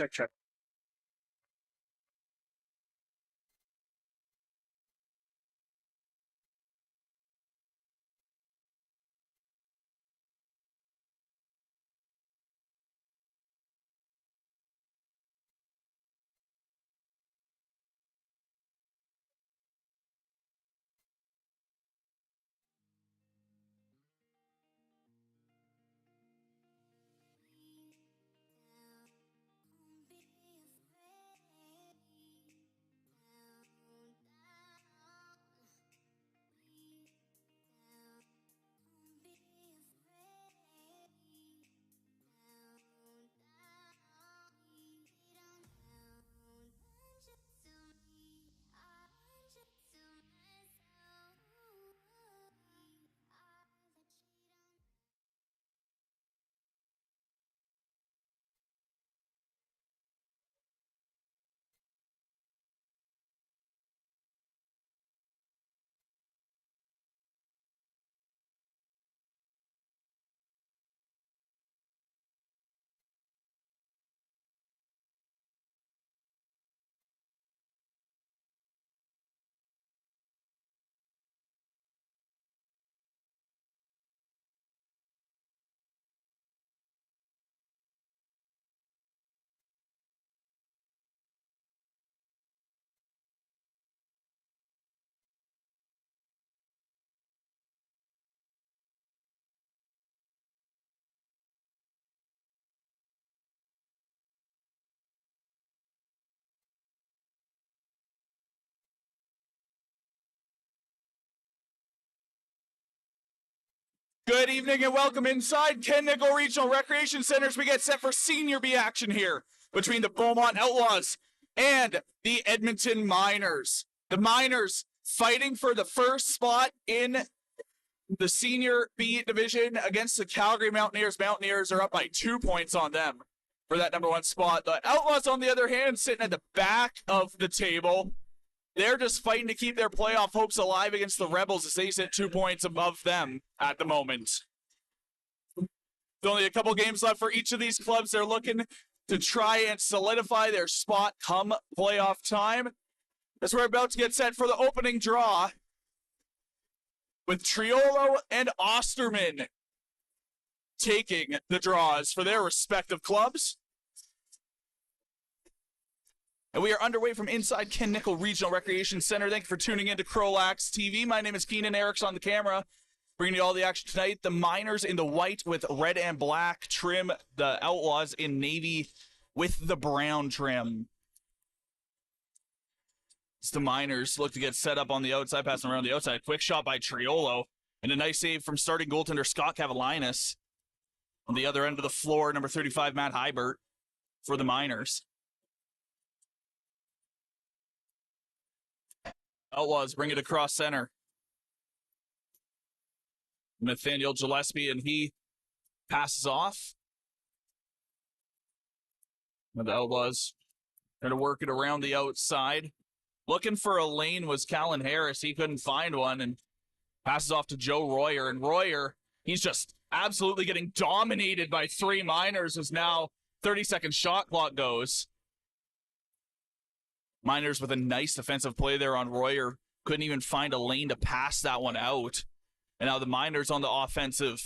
check. Good evening and welcome inside Ken Nickel Regional Recreation Centers. We get set for Senior B action here between the Beaumont Outlaws and the Edmonton Miners. The Miners fighting for the first spot in the Senior B division against the Calgary Mountaineers. Mountaineers are up by 2 points on them for that #1 spot. The Outlaws, on the other hand, sitting at the back of the table. They're just fighting to keep their playoff hopes alive against the Rebels as they sit 2 points above them at the moment. There's only a couple games left for each of these clubs. They're looking to try and solidify their spot come playoff time. As we're about to get set for the opening draw with Triolo and Osterman taking the draws for their respective clubs. And we are underway from inside Ken Nickel Regional Recreation Center. Thank you for tuning in to CROW LAX TV. My name is Keenan. Eric's on the camera, bringing you all the action tonight. The Miners in the white with red and black trim. The Outlaws in navy with the brown trim. It's the Miners look to get set up on the outside, passing around the outside. Quick shot by Triolo. And a nice save from starting goaltender Scott Cavalinas. On the other end of the floor, number 35, Matt Hybert for the Miners. Outlaws bring it across center. Nathaniel Gillespie, and he passes off. And the Outlaws trying to work it around the outside. Looking for a lane was Callan Harris. He couldn't find one and passes off to Joe Royer. And Royer, he's just absolutely getting dominated by 3 Miners as now 30-second shot clock goes. Miners with a nice defensive play there on Royer. Couldn't even find a lane to pass that one out. And now the Miners on the offensive.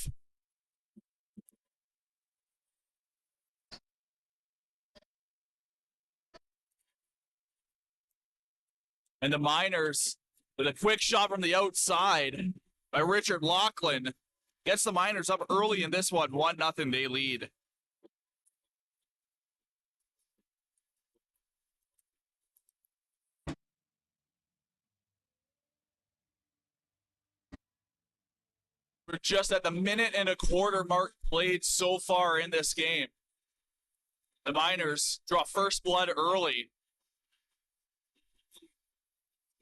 And the Miners with a quick shot from the outside by Richard Laughlin. Gets the Miners up early in this one. 1-0 they lead. We're just at the 1.25 mark played so far in this game. The Miners draw first blood early.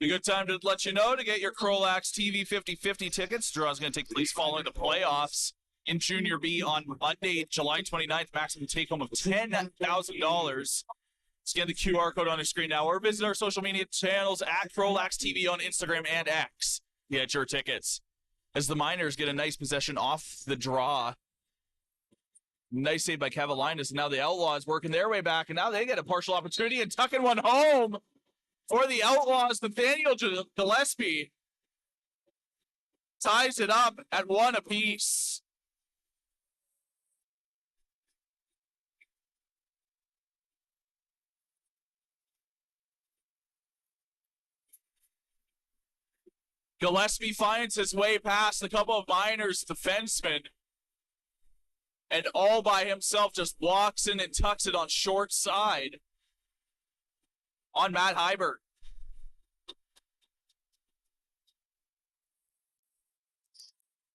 A good time to let you know to get your CROW LAX TV 50/50 tickets. Draw is going to take place following the playoffs in Junior B on Monday, July 29th. Maximum take home of $10,000. Scan the QR code on your screen now or visit our social media channels at CROW LAX TV on Instagram and X. Get your tickets. As the Miners get a nice possession off the draw. Nice save by Cavalinas, and now the Outlaws working their way back, and now they get a partial opportunity and tucking one home for the Outlaws. Nathaniel Gillespie ties it up at 1 apiece. Gillespie finds his way past a couple of Miners defensemen, and all by himself just walks in and tucks it on short side on Matt Hybert.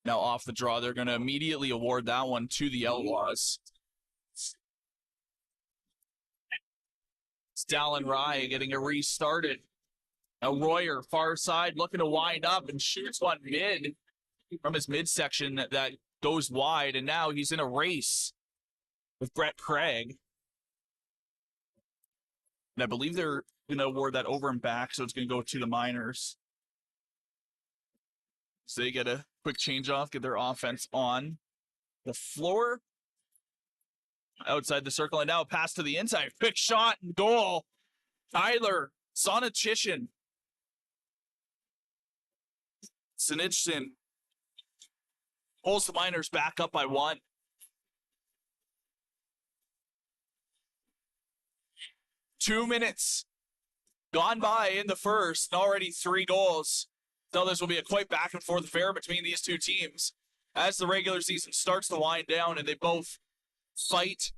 Now off the draw, they're going to immediately award that one to the Outlaws. It's Dallin Rye getting it restarted. Now Royer, far side, looking to wind up and shoots one mid from his midsection that goes wide, and now he's in a race with Brett Craig. And I believe they're going to award that over and back, so it's going to go to the Miners. So they get a quick change off, get their offense on the floor. Outside the circle, and now a pass to the inside. Quick shot and goal. Tyler Sonachishin. Sinitchin pulls the Miners back up by 1. Two minutes gone by in the first, and already 3 goals. So this will be a quite back and forth affair between these two teams as the regular season starts to wind down, and they both fight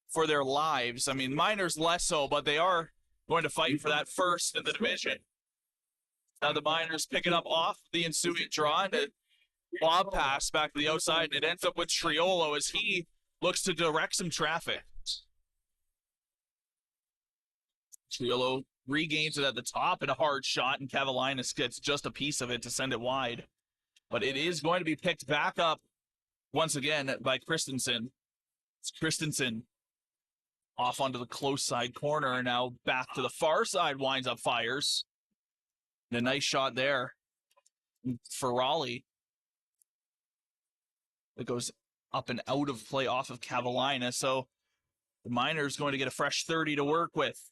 for their lives. I mean, Miners less so, but they are going to fight for that first in the division. Now the Miners pick it up off the ensuing draw, and a lob pass back to the outside, and it ends up with Triolo as he looks to direct some traffic. Triolo regains it at the top, and a hard shot, and Cavalinas gets just a piece of it to send it wide. But it is going to be picked back up once again by Christensen. It's Christensen off onto the close side corner, and now back to the far side, winds up, fires. And a nice shot there for Raleigh. It goes up and out of play off of Cavalinas, so the Miners going to get a fresh 30 to work with.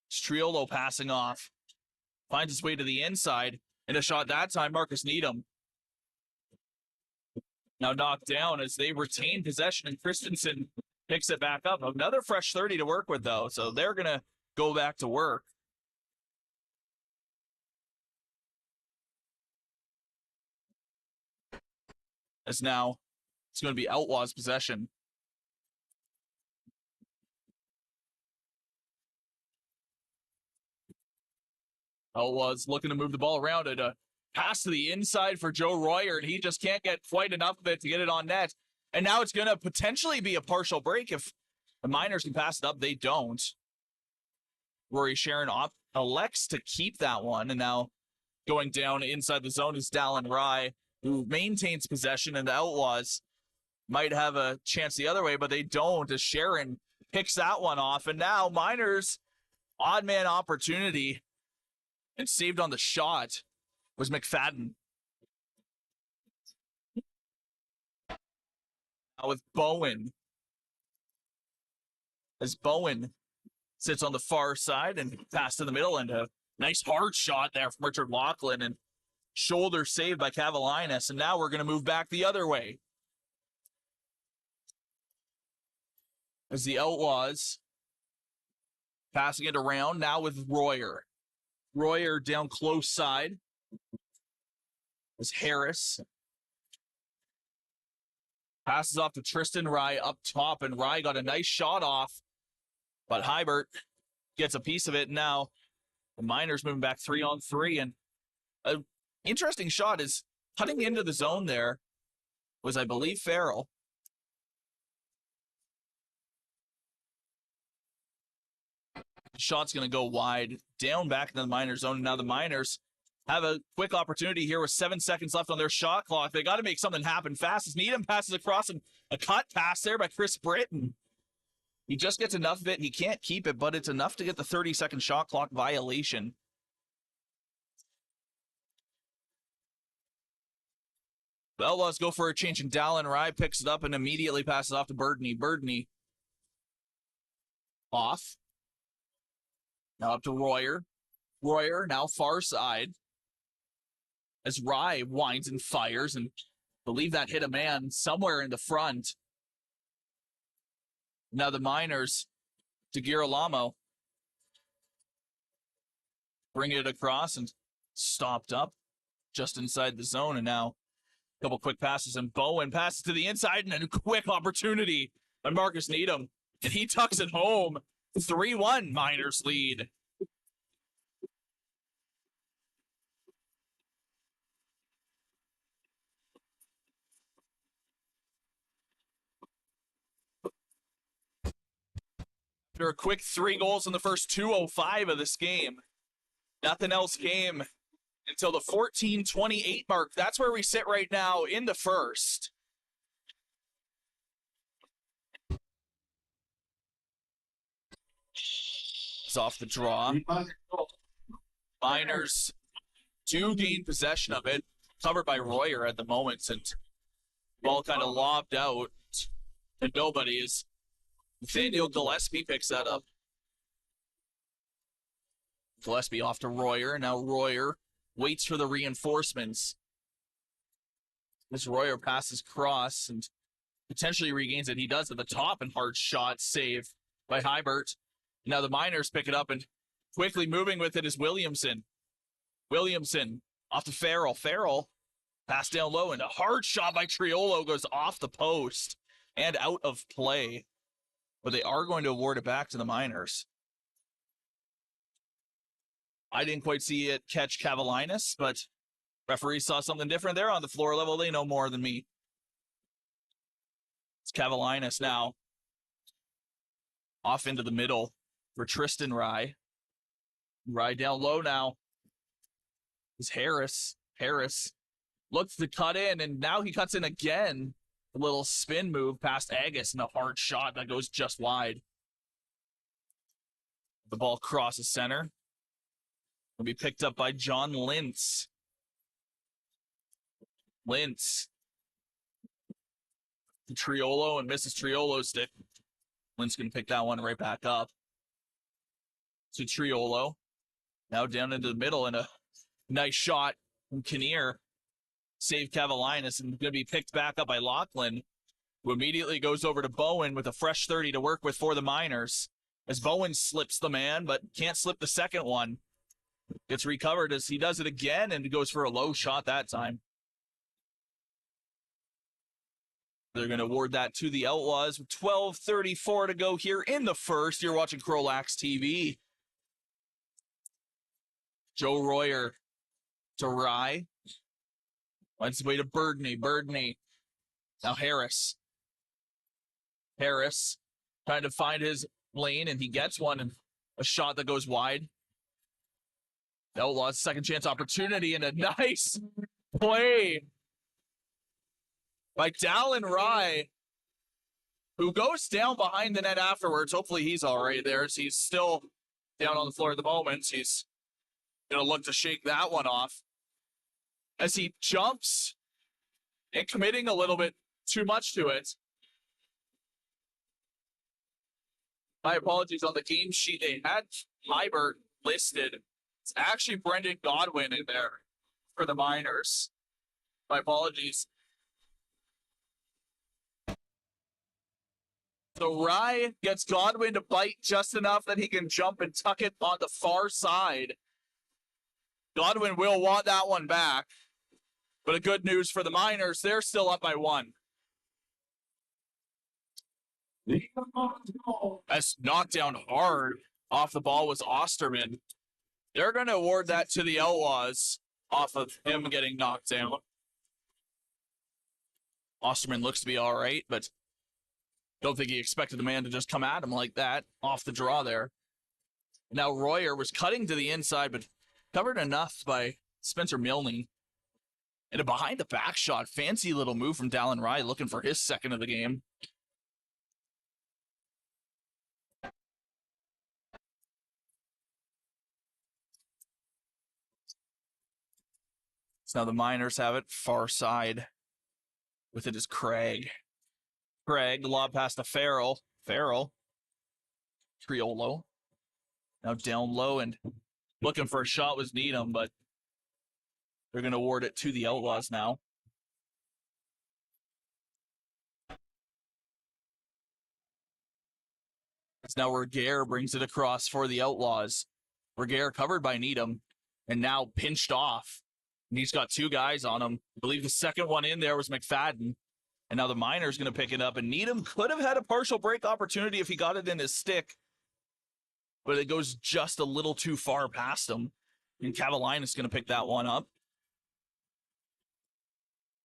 Striolo passing off. Finds his way to the inside, and a shot that time, Marcus Needham. Now knocked down as they retain possession, and Christensen picks it back up. Another fresh 30 to work with, though, so they're going to go back to work. As now it's going to be Outlaws possession. Outlaws looking to move the ball around, and a pass to the inside for Joe Royer, and he just can't get quite enough of it to get it on net. And now it's going to potentially be a partial break if the Miners can pass it up. They don't. Rory Sharon elects to keep that one, and now going down inside the zone is Dallin Rye, who maintains possession, and the Outlaws might have a chance the other way, but they don't, as Sharon picks that one off. And now Miners, odd man opportunity, and saved on the shot was McFadden. Now with Bowen. As Bowen sits on the far side and pass to the middle, and a nice hard shot there from Richard Laughlin, and shoulder saved by Cavalinas. And now we're going to move back the other way, as the Outlaws passing it around now with Royer. Royer down close side as Harris passes off to Tristan Rye up top, and Rye got a nice shot off, but Hybert gets a piece of it. Now the Miners moving back 3-on-3, and an interesting shot is cutting into the zone there was, I believe, Farrell. Shot's going to go wide, down back into the Miners zone. And now the Miners have a quick opportunity here with 7 seconds left on their shot clock. They got to make something happen fast as Needham passes across, and a cut pass there by Chris Britton. He just gets enough of it. He can't keep it, but it's enough to get the 30-second shot clock violation. The Outlaws go for a change, and Dallin Rye picks it up and immediately passes off to Birdney. Birdney off. Now up to Royer. Royer now far side. As Rye winds and fires, and I believe that hit a man somewhere in the front. Now the Miners to Girolamo. Bring it across and stopped up just inside the zone, and now a couple quick passes, and Bowen passes to the inside, and a quick opportunity on Marcus Needham, and he tucks it home. 3-1 Miners lead. After a quick 3 goals in the first 2:05 of this game, nothing else came until the 14:28 mark. That's where we sit right now in the first. It's off the draw. Miners do gain possession of it, covered by Royer at the moment, and ball kind of lobbed out to nobody as Nathaniel Gillespie picks that up. Gillespie off to Royer, and now Royer waits for the reinforcements. This Royer passes cross and potentially regains it. He does at the top, and hard shot save by Hybert. Now the Miners pick it up, and quickly moving with it is Williamson. Williamson off to Farrell. Farrell pass down low, and a hard shot by Triolo goes off the post and out of play. But they are going to award it back to the Miners. I didn't quite see it catch Cavalinas, but referees saw something different there on the floor level. They know more than me. It's Cavalinas now. Off into the middle for Tristan Rye. Rye down low now. Is Harris. Harris looks to cut in, and now he cuts in again. A little spin move past Agus, and a hard shot that goes just wide. The ball crosses center. Will be picked up by John Lintz. Lintz. To Triolo, and misses Triolo's stick. Lintz can pick that one right back up. To Triolo. Now down into the middle, and a nice shot from Kinnear. Save Cavalinas, and going to be picked back up by Lachlan, who immediately goes over to Bowen with a fresh 30 to work with for the Miners. As Bowen slips the man, but can't slip the second one. Gets recovered as he does it again, and goes for a low shot that time. They're going to award that to the Outlaws with 12:34 to go here in the first. You're watching CROW LAX TV. Joe Royer to Rye. Finds his way to Birdney. Birdney. Now Harris. Harris trying to find his lane, and he gets one, and a shot that goes wide. The Outlaws' second chance opportunity, and a nice play by Dallin Rye, who goes down behind the net afterwards. Hopefully he's all right there, as he's still down on the floor at the moment. He's going to look to shake that one off as he jumps and committing a little bit too much to it. My apologies, on the game sheet, they had Hybert listed. It's actually Brendan Godwin in there for the Miners. My apologies. So Rye gets Godwin to bite just enough that he can jump and tuck it on the far side. Godwin will want that one back. But a good news for the Miners, they're still up by 1. As knocked down hard off the ball was Osterman. They're going to award that to the Outlaws off of him getting knocked down. Osterman looks to be all right, but don't think he expected the man to just come at him like that off the draw there. Now Royer was cutting to the inside, but covered enough by Spencer Milne. And a behind the back shot, fancy little move from Dallin Rye, looking for his second of the game. So now the Miners have it far side. with it is Craig. Craig, the lob pass to Farrell. Farrell. Triolo. Now down low and looking for a shot was Needham, but they're going to award it to the Outlaws now. It's now Regehr brings it across for the Outlaws. Regehr covered by Needham and now pinched off. And he's got two guys on him. I believe the second one in there was McFadden. And now the Miners going to pick it up. And Needham could have had a partial break opportunity if he got it in his stick. But it goes just a little too far past him. And Cavalinas going to pick that one up.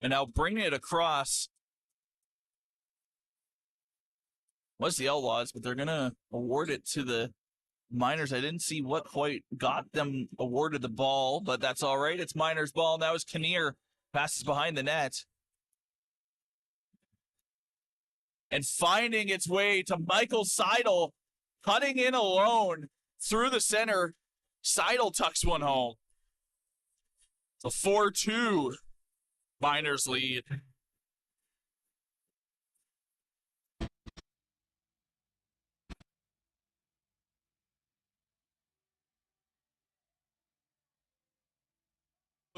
And now bringing it across was the Outlaws, but they're going to award it to the Miners. I didn't see what quite got them awarded the ball, but that's all right. It's Miners' ball. Now as Kinnear passes behind the net. And finding its way to Michael Seidel, cutting in alone through the center. Seidel tucks one home. It's a 4-2 Miners lead.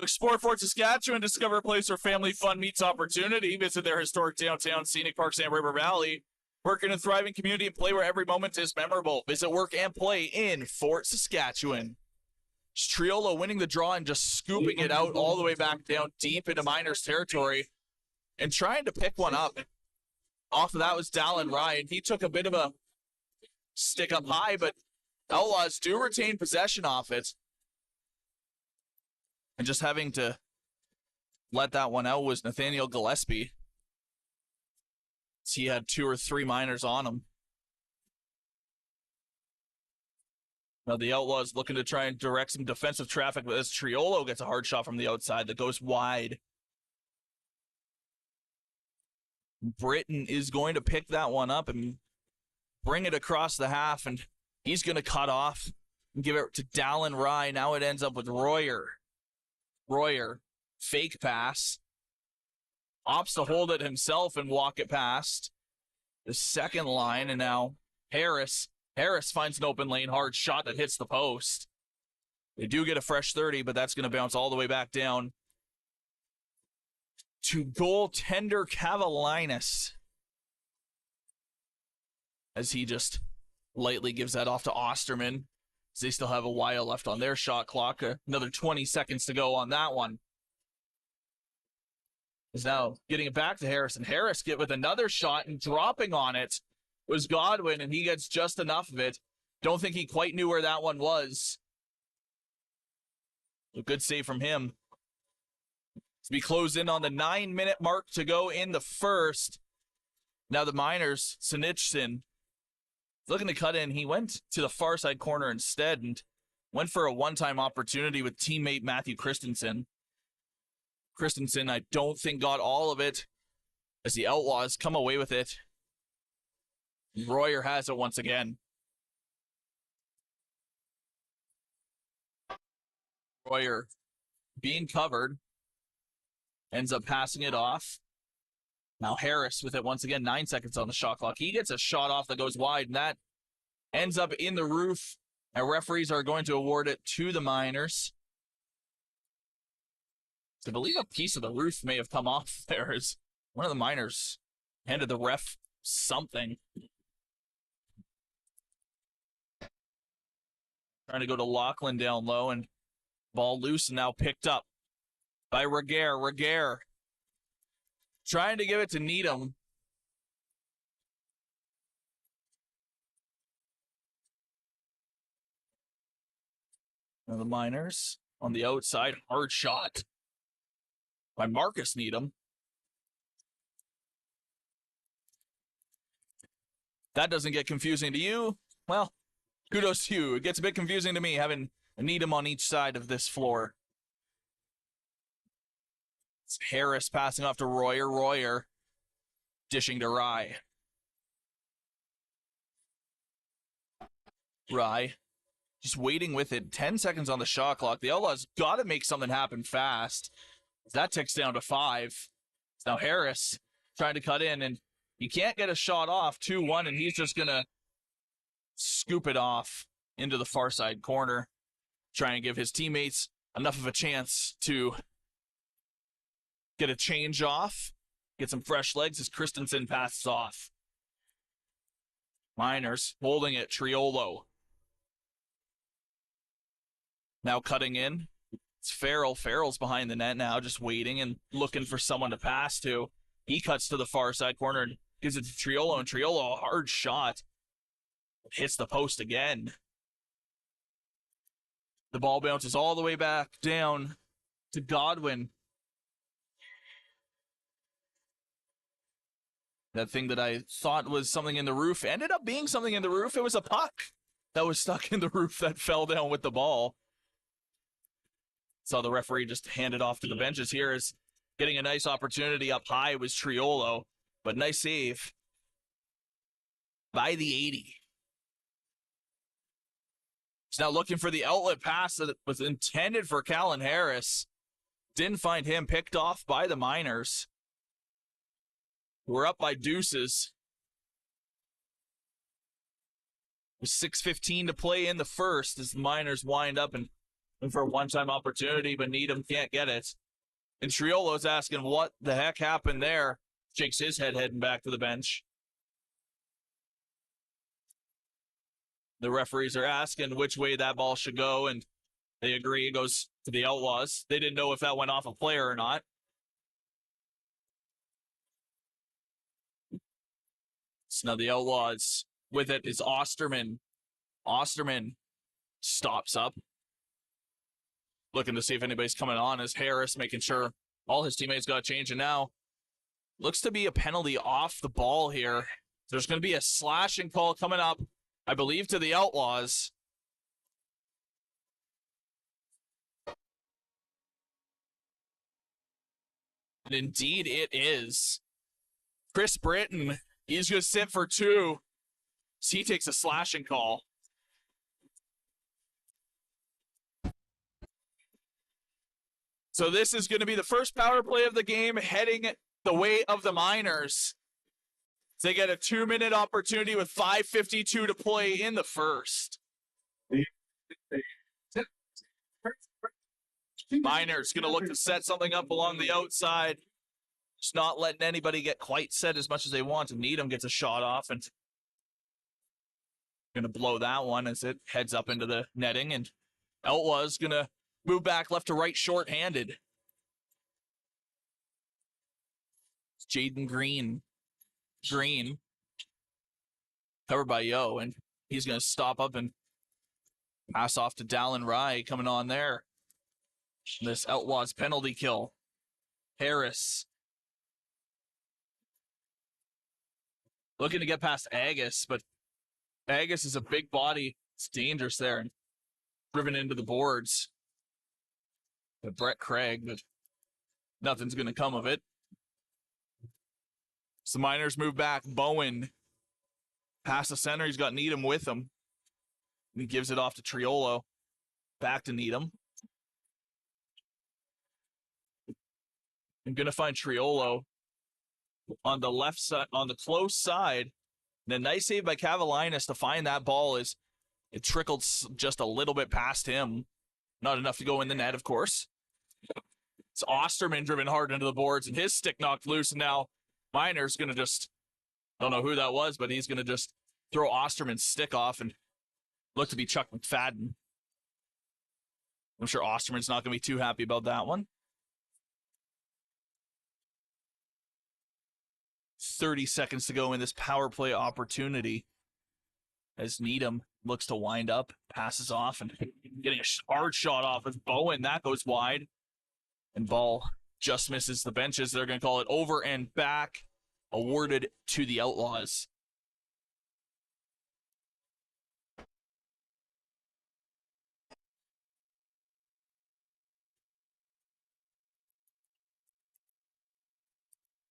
Explore Fort Saskatchewan, discover a place where family fun meets opportunity. Visit their historic downtown, scenic parks, and River Valley. Work in a thriving community and play where every moment is memorable. Visit work and play in Fort Saskatchewan. Triolo winning the draw and just scooping it out all the way back down deep into Miners territory and trying to pick one up. Off of that was Dallin Ryan. He took a bit of a stick up high, but Outlaws do retain possession off it. And just having to let that one out was Nathaniel Gillespie. He had 2 or 3 Miners on him. Now the Outlaws looking to try and direct some defensive traffic, but as Triolo gets a hard shot from the outside that goes wide. Britton is going to pick that one up and bring it across the half, and he's going to cut off and give it to Dallin Rye. Now it ends up with Royer. Royer, fake pass, opts to hold it himself and walk it past the second line, and now Harris finds an open lane, hard shot that hits the post. They do get a fresh 30, but that's going to bounce all the way back down to goaltender Cavalinas as he just lightly gives that off to Osterman. They still have a while left on their shot clock. Another 20 seconds to go on that one. Is now getting it back to Harris. And Harris get with another shot, and dropping on it was Godwin, and he gets just enough of it. Don't think he quite knew where that one was. A good save from him. As we close in on the 9-minute mark to go in the first. Now the Miners, Sinichson, looking to cut in. He went to the far side corner instead and went for a one-time opportunity with teammate Matthew Christensen. Christensen, I don't think, got all of it as the Outlaws come away with it. Royer has it once again. Royer being covered, ends up passing it off. Now Harris with it once again, 9 seconds on the shot clock. He gets a shot off that goes wide, and that ends up in the roof. And referees are going to award it to the Miners. I believe a piece of the roof may have come off there as one of the Miners handed the ref something. Trying to go to Lachlan down low, and ball loose and now picked up by Regehr. Regehr trying to give it to Needham. Now the Miners on the outside, hard shot by Marcus Needham. That doesn't get confusing to you. Well, kudos to you. It gets a bit confusing to me having a Needham on each side of this floor. It's Harris passing off to Royer. Royer dishing to Rye. Rye just waiting with it. 10 seconds on the shot clock. The Outlaws got to make something happen fast. That ticks down to 5. Now Harris trying to cut in, and you can't get a shot off. 2-1, and he's just going to scoop it off into the far side corner, trying to give his teammates enough of a chance to get a change off, get some fresh legs as Christensen passes off. Miners holding it, Triolo. Now cutting in. It's Farrell. Farrell's behind the net now, just waiting and looking for someone to pass to. He cuts to the far side corner and gives it to Triolo, and Triolo, a hard shot. Hits the post again. The ball bounces all the way back down to Godwin. That thing that I thought was something in the roof ended up being something in the roof. It was a puck that was stuck in the roof that fell down with the ball. Saw the referee just hand it off to the benches here as getting a nice opportunity up high was Triolo, but nice save by the 80. He's now looking for the outlet pass that was intended for Callan Harris. Didn't find him, picked off by the Miners. We're up by deuces. With 6:15 to play in the first as the Miners wind up and for a one-time opportunity, but Needham can't get it. And Triolo's asking what the heck happened there. Shakes his head heading back to the bench. The referees are asking which way that ball should go, and they agree it goes to the Outlaws. They didn't know if that went off a player or not. So now the Outlaws with it is Osterman. Osterman stops up, looking to see if anybody's coming on as Harris, making sure all his teammates got a change. And now looks to be a penalty off the ball here. There's going to be a slashing call coming up, I believe, to the Outlaws. And indeed it is. Chris Britton, he's going to sit for 2. So he takes a slashing call. So this is going to be the first power play of the game, heading the way of the Miners. They get a 2-minute opportunity with 5:52 to play in the first. Miners going to look to set something up along the outside. Just not letting anybody get quite set as much as they want. And Needham gets a shot off and going to blow that one as it heads up into the netting. And Outlaws going to move back left to right short-handed. It's Jaden Green. Green. Covered by Yo, and he's going to stop up and pass off to Dallin Rye coming on there. This Outlaws penalty kill. Harris. Looking to get past Agus, but Agus is a big body. It's dangerous there and driven into the boards. But Brett Craig, but nothing's going to come of it. So the Miners move back. Bowen past the center. He's got Needham with him. And he gives it off to Triolo. Back to Needham. I'm going to find Triolo on the left side, on the close side. And a nice save by Cavalinas to find that ball as it trickled just a little bit past him. Not enough to go in the net, of course. It's Osterman driven hard into the boards, and his stick knocked loose, and now Miners going to just, don't know who that was, but he's going to just throw Osterman's stick off and look to be Chuck McFadden. I'm sure Osterman's not going to be too happy about that one. 30 seconds to go in this power play opportunity as Needham looks to wind up, passes off, and getting a hard shot off with Bowen. That goes wide. And ball just misses the benches. They're going to call it over and back, awarded to the Outlaws.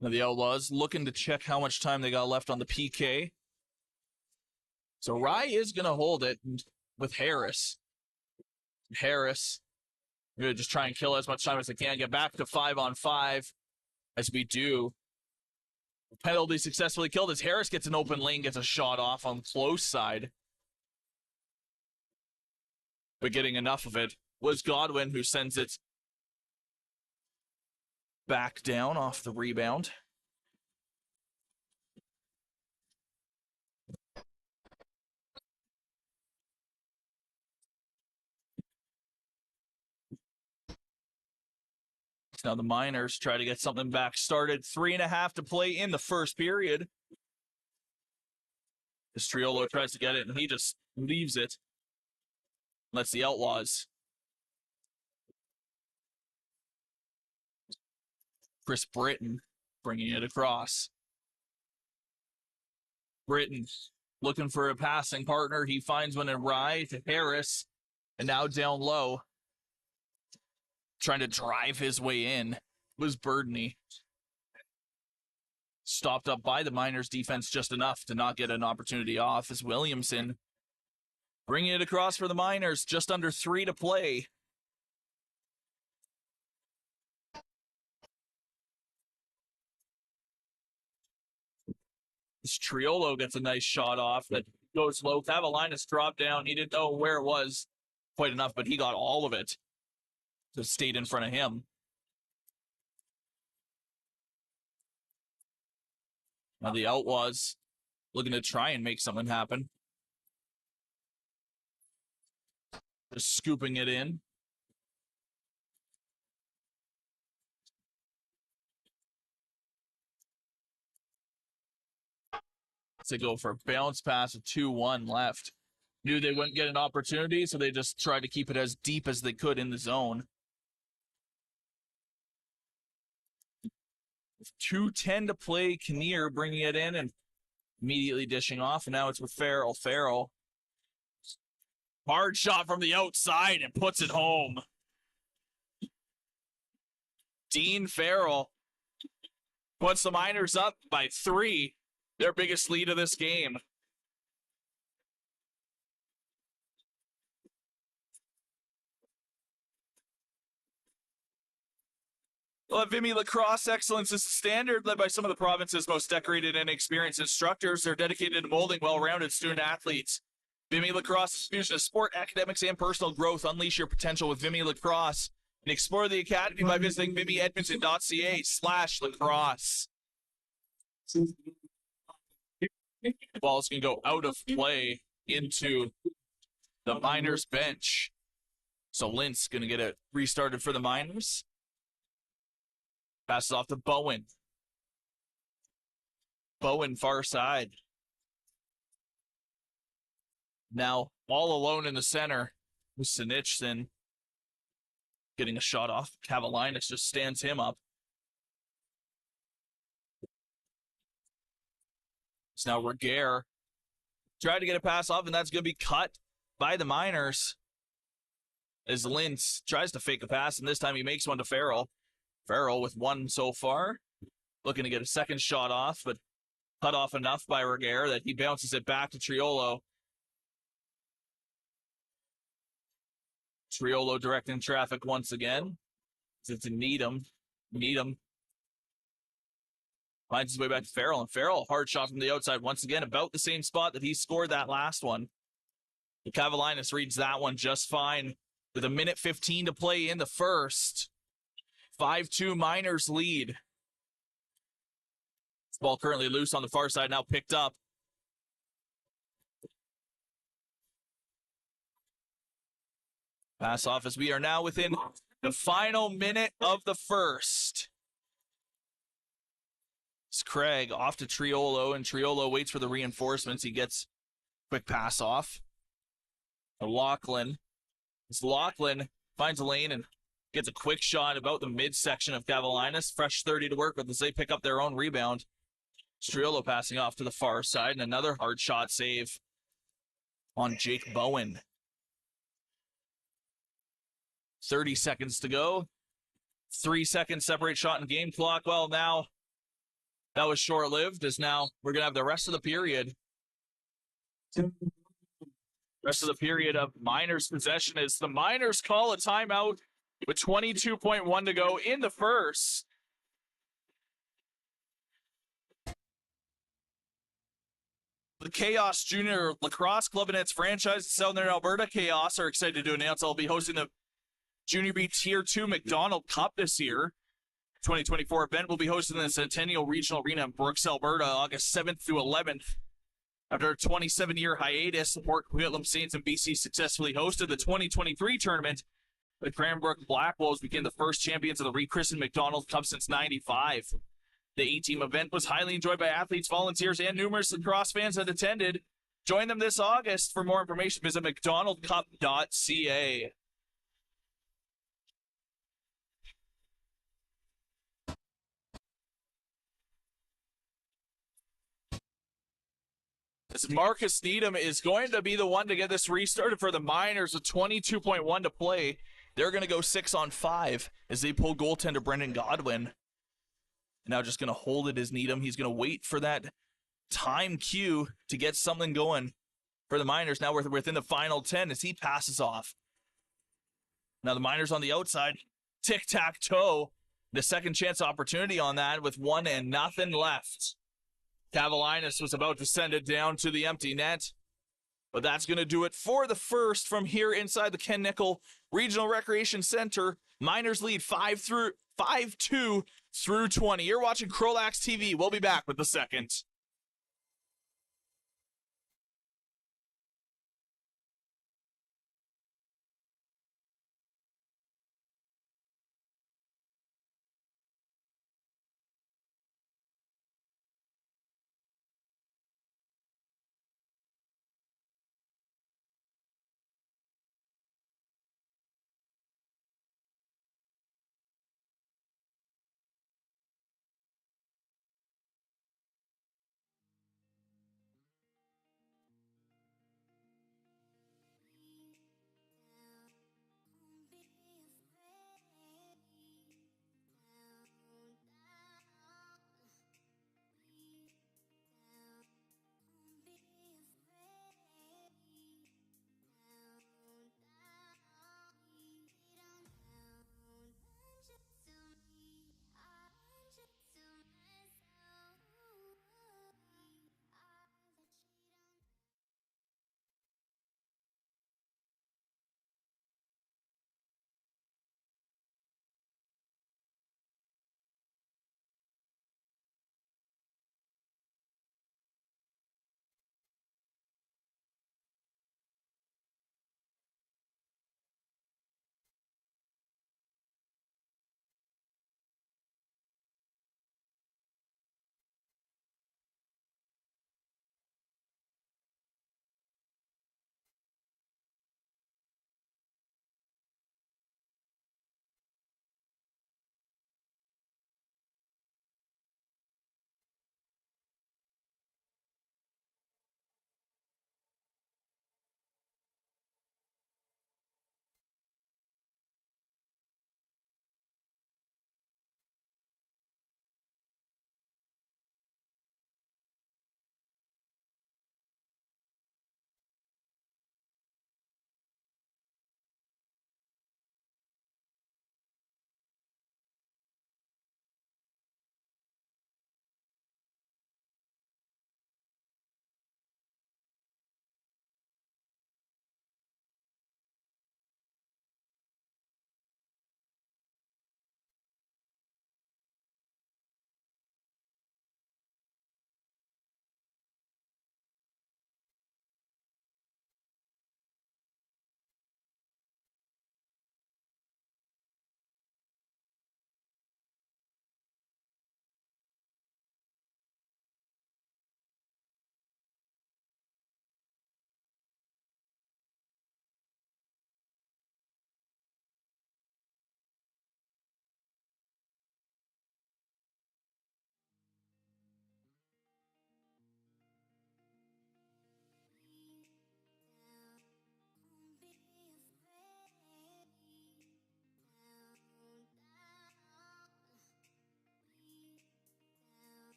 Now the Outlaws looking to check how much time they got left on the PK. So Rye is going to hold it with Harris. Harris going to just try and kill as much time as they can. Get back to 5-on-5 as we do. Penalty successfully killed as Harris gets an open lane, gets a shot off on close side. But getting enough of it was Godwin, who sends it back down off the rebound. Now the Miners try to get something back started. 3.5 to play in the first period. As Triolo tries to get it, and he just leaves it. Lets the Outlaws. Chris Britton bringing it across. Britton looking for a passing partner. He finds one in Rye to Harris. And now down low, trying to drive his way in, was Burdney. Stopped up by the Miners defense just enough to not get an opportunity off as Williamson bringing it across for the Miners, just under 3 to play. This Triolo gets a nice shot off that goes low. Cavalinas dropped down. He didn't know where it was quite enough, but he got all of it. Just stayed in front of him. Now the Outlaws looking to try and make something happen. Just scooping it in. To go for a bounce pass with 2-1 left. Knew they wouldn't get an opportunity, so they just tried to keep it as deep as they could in the zone. 2:10 to play, Kinnear bringing it in and immediately dishing off, and now it's with Farrell. Farrell. Hard shot from the outside and puts it home. Dean Farrell puts the Miners up by 3. Their biggest lead of this game. Well, Vimy Lacrosse excellence is standard, led by some of the province's most decorated and experienced instructors. They're dedicated to molding well-rounded student athletes. Vimy Lacrosse is a fusion of sport, academics, and personal growth. Unleash your potential with Vimy Lacrosse and explore the academy by visiting vimyedmonton.ca/lacrosse. Ball's going to go out of play into the Miners bench. So Lintz going to get it restarted for the Miners. Passes off to Bowen. Bowen far side. Now all alone in the center with Sinichson getting a shot off. Cavalinas just stands him up. It's now Reguer. Tried to get a pass off, and that's going to be cut by the Miners. As Lintz tries to fake a pass, and this time he makes one to Farrell. Farrell with 1 so far. Looking to get a second shot off, but cut off enough by Reguer that he bounces it back to Triolo. Triolo directing traffic once again. It's Needham. Needham finds his way back to Farrell, and Farrell, hard shot from the outside once again, about the same spot that he scored that last one. The Cavalinas reads that one just fine with 1:15 to play in the first. 5-2 Miners lead. This ball currently loose on the far side, now picked up. Pass off as we are now within the final minute of the first. It's Craig off to Triolo, and Triolo waits for the reinforcements. He gets quick pass off. Lachlan. As Lachlan finds a lane and gets a quick shot about the midsection of Cavalinas. Fresh 30 to work with as they pick up their own rebound. Triolo passing off to the far side, and another hard shot save on Jake Bowen. 30 seconds to go. 3 seconds separate shot and game clock. Well, now that was short-lived, as now we're going to have the rest of the period. Rest of the period of Miners' possession as the Miners call a timeout with 22.1 to go in the first. The Chaos Junior Lacrosse Club and its franchise in Southern Alberta, Chaos, are excited to announce they'll be hosting the Junior B Tier 2 McDonald Cup this year. 2024 event will be hosted in the Centennial Regional Arena in Brooks, Alberta, August 7th through 11th. After a 27-year hiatus, the Port Coquitlam Saints and BC successfully hosted the 2023 tournament. The Cranbrook Black Wolves became the first champions of the rechristened McDonald Cup since '95. The 8-team event was highly enjoyed by athletes, volunteers, and numerous lacrosse fans that attended. Join them this August. For more information, visit mcdonaldcup.ca. As Marcus Needham is going to be the one to get this restarted for the Miners with 22.1 to play. They're going to go 6-on-5 as they pull goaltender Brendan Godwin. Now just going to hold it as Needham. He's going to wait for that time cue to get something going for the Miners. Now we're within the final 10 as he passes off. Now the Miners on the outside. Tic-tac-toe. The second chance opportunity on that with 1-0 left. Cavalinas was about to send it down to the empty net. But that's going to do it for the first from here inside the Ken Nickel Regional Recreation Center. Miners lead 5-2 through 20. You're watching CROW LAX TV. We'll be back with the second.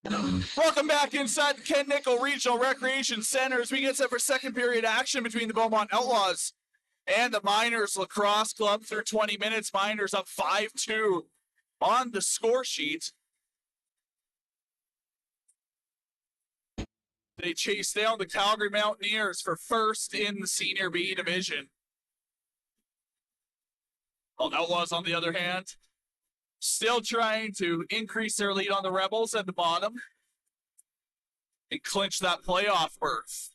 Welcome back inside the Ken Nickel Regional Recreation Center as we get set for second period action between the Beaumont Outlaws and the Miners Lacrosse Club through 20 minutes. Miners up 5-2 on the score sheet. They chase down the Calgary Mountaineers for first in the Senior B division. While Outlaws, on the other hand, still trying to increase their lead on the Rebels at the bottom and clinch that playoff berth.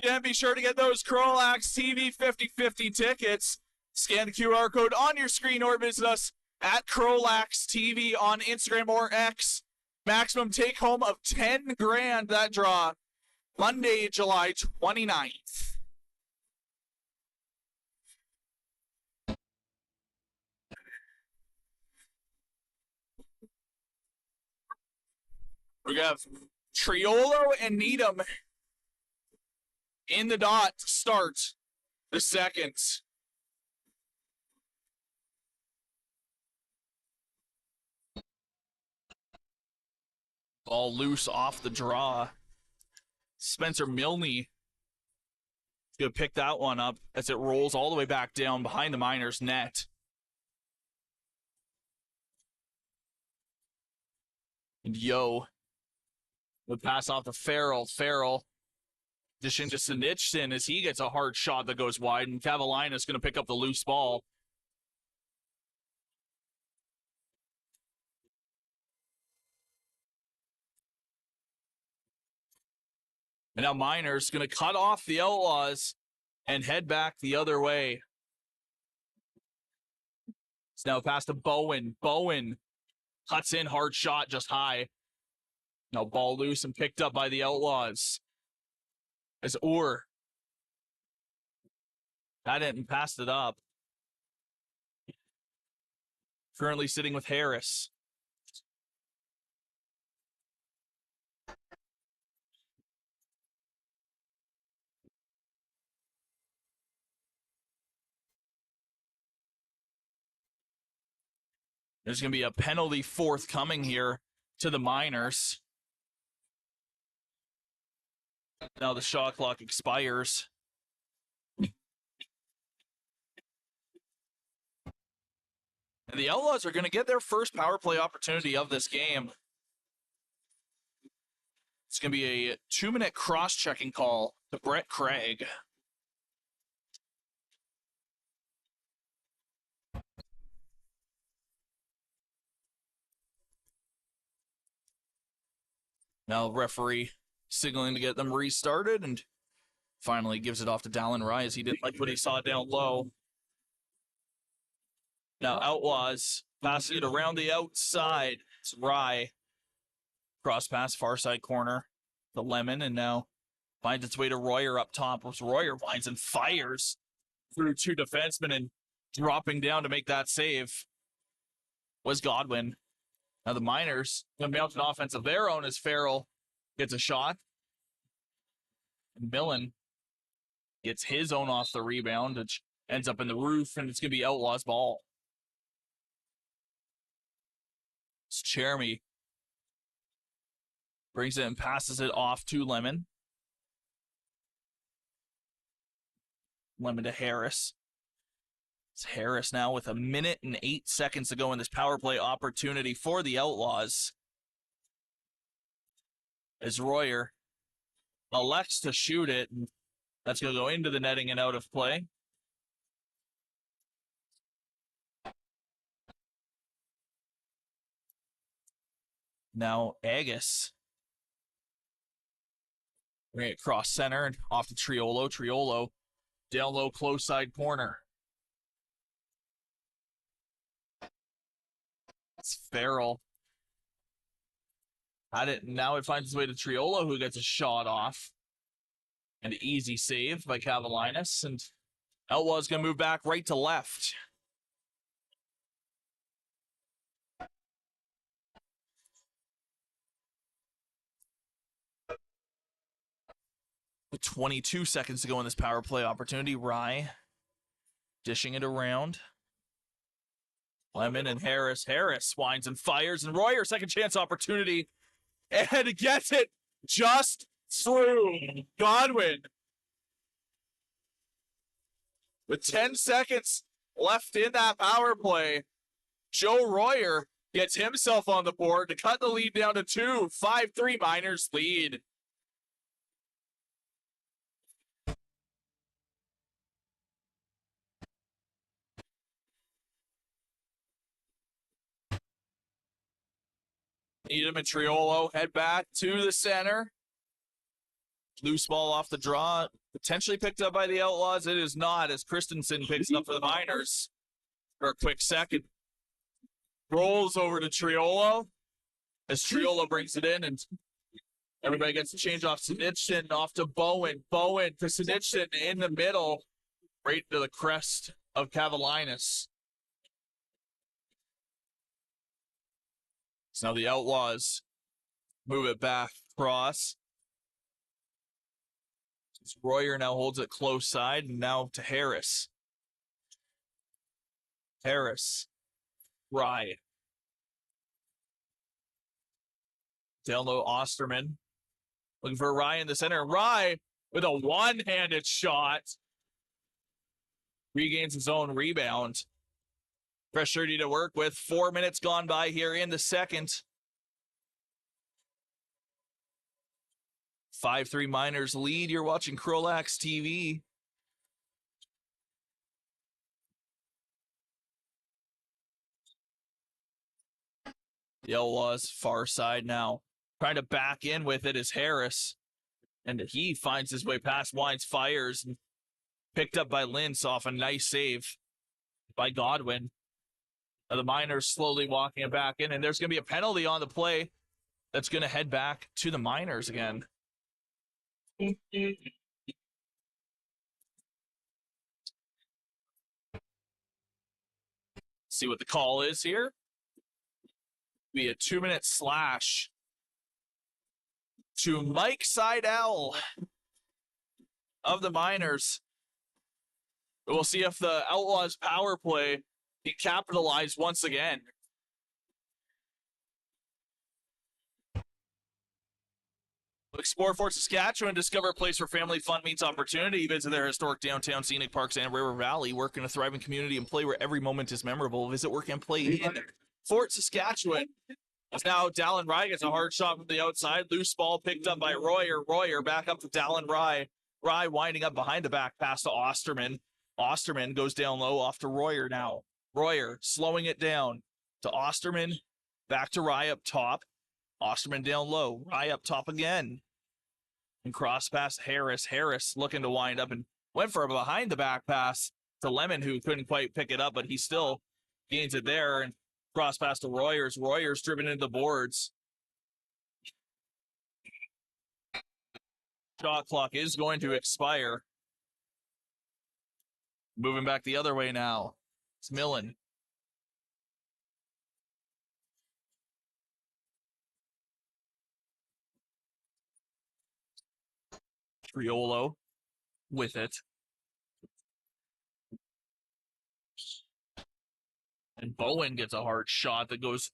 Yeah, be sure to get those CROW LAX TV 50/50 tickets. Scan the QR code on your screen or visit us at CROW LAX TV on Instagram or X. Maximum take home of 10 grand that draw. Monday, July 29th. We have Triolo and Needham in the dot to start the second. Ball loose off the draw. Spencer Milne is going to pick that one up as it rolls all the way back down behind the Miners' net. And Yo would pass off to Farrell. Farrell dishing to Sinichson as he gets a hard shot that goes wide, and Cavalina's going to pick up the loose ball. And now Miners going to cut off the Outlaws and head back the other way. It's now past to Bowen. Bowen cuts in, hard shot, just high. Now ball loose and picked up by the Outlaws. As Orr got it and passed it up. Currently sitting with Harris. There's going to be a penalty forthcoming here to the Miners. Now the shot clock expires. And the Outlaws are going to get their first power play opportunity of this game. It's going to be a 2-minute cross-checking call to Brett Craig. Now referee signaling to get them restarted and finally gives it off to Dallin Rye as he didn't like what he saw down low. Now Outlaws passing it around the outside. It's Rye. Cross pass, far side corner. The Lemon, and now finds its way to Royer up top. As Royer winds and fires through two defensemen and dropping down to make that save was Godwin. Now the Miners going to mount an offense of their own as Farrell gets a shot. And Millen gets his own off the rebound, which ends up in the roof, and it's going to be Outlaws ball. It's Chermy. Brings it and passes it off to Lemon. Lemon to Harris. It's Harris now with 1 minute and 8 seconds to go in this power play opportunity for the Outlaws. As Royer elects to shoot it, and that's going to go into the netting and out of play. Now Agus. Bring it across center and off to Triolo. Triolo down low, close side corner. It's Farrell. Had it, now it finds its way to Triolo, who gets a shot off. An easy save by Cavalinas, and Outlaws going to move back right to left. With 22 seconds to go in this power play opportunity, Rye dishing it around. Lemon and Harris. Harris winds and fires, and Royer, second chance opportunity, and gets it just through Godwin. With 10 seconds left in that power play, Joe Royer gets himself on the board to cut the lead down to 2. 5-3 Miners lead. Needham and Triolo head back to the center. Loose ball off the draw, potentially picked up by the Outlaws. It is not, as Christensen picks it up for the Miners for a quick second. Rolls over to Triolo as Triolo brings it in, and everybody gets a change off Sinitchin, off to Bowen. Bowen to Sinitchin in the middle, right to the crest of Cavalinas. So now the Outlaws move it back across. Royer now holds it close side, and now to Harris. Harris. Rye. Down low, Osterman. Looking for Rye in the center. Rye with a one-handed shot. Regains his own rebound. Fresh 30 to work with. 4 minutes gone by here in the second. 5-3 Miners lead. You're watching CROW LAX TV. The Outlaws far side now. Trying to back in with it is Harris. And he finds his way past Wines, fires. Picked up by Lintz off a nice save by Godwin. The Miners slowly walking it back in. And there's going to be a penalty on the play that's going to head back to the Miners again. See what the call is here. Be a 2-minute slash to Mike Seidel of the Miners. We'll see if the Outlaws power play can capitalize once again. Explore Fort Saskatchewan, discover a place where family fun meets opportunity. Visit their historic downtown scenic parks and River Valley. Work in a thriving community and play where every moment is memorable. Visit, work, and play in Fort Saskatchewan. As now Dallin Rye gets a hard shot from the outside. Loose ball picked up by Royer. Royer back up to Dallin Rye. Rye winding up behind the back pass to Osterman. Osterman goes down low off to Royer now. Royer slowing it down to Osterman. Back to Rye up top. Osterman down low. Rye up top again. And cross pass Harris. Harris looking to wind up and went for a behind the back pass to Lemon, who couldn't quite pick it up, but he still gains it there. And cross pass to Royers. Royers driven into the boards. Shot clock is going to expire. Moving back the other way now. It's Millen. Triolo with it. And Bowen gets a hard shot that goes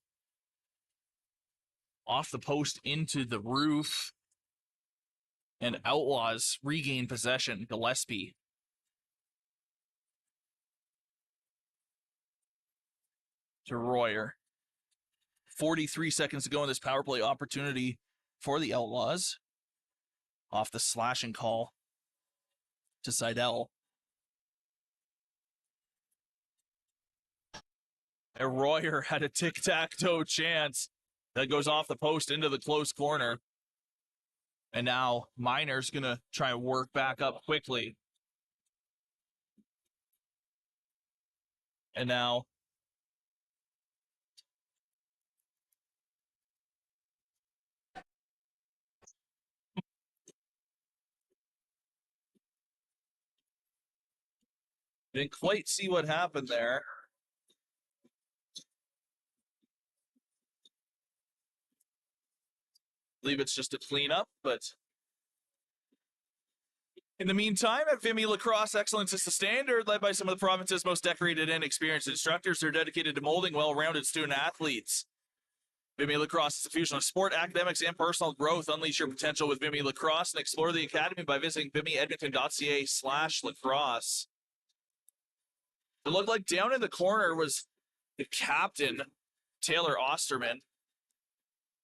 off the post into the roof. And Outlaws regain possession. Gillespie. To Royer. 43 seconds to go in this power play opportunity for the Outlaws. Off the slashing call to Seidel. And Royer had a tic-tac-toe chance that goes off the post into the close corner. And now Miner's going to try and work back up quickly. And now didn't quite see what happened there. I believe it's just a cleanup, but In the meantime, at Vimy Lacrosse, excellence is the standard, led by some of the province's most decorated and experienced instructors who are dedicated to molding well-rounded student athletes. Vimy Lacrosse is a fusion of sport, academics, and personal growth. Unleash your potential with Vimy Lacrosse and explore the academy by visiting vimyedmonton.ca/lacrosse. It looked like down in the corner was the captain, Taylor Osterman.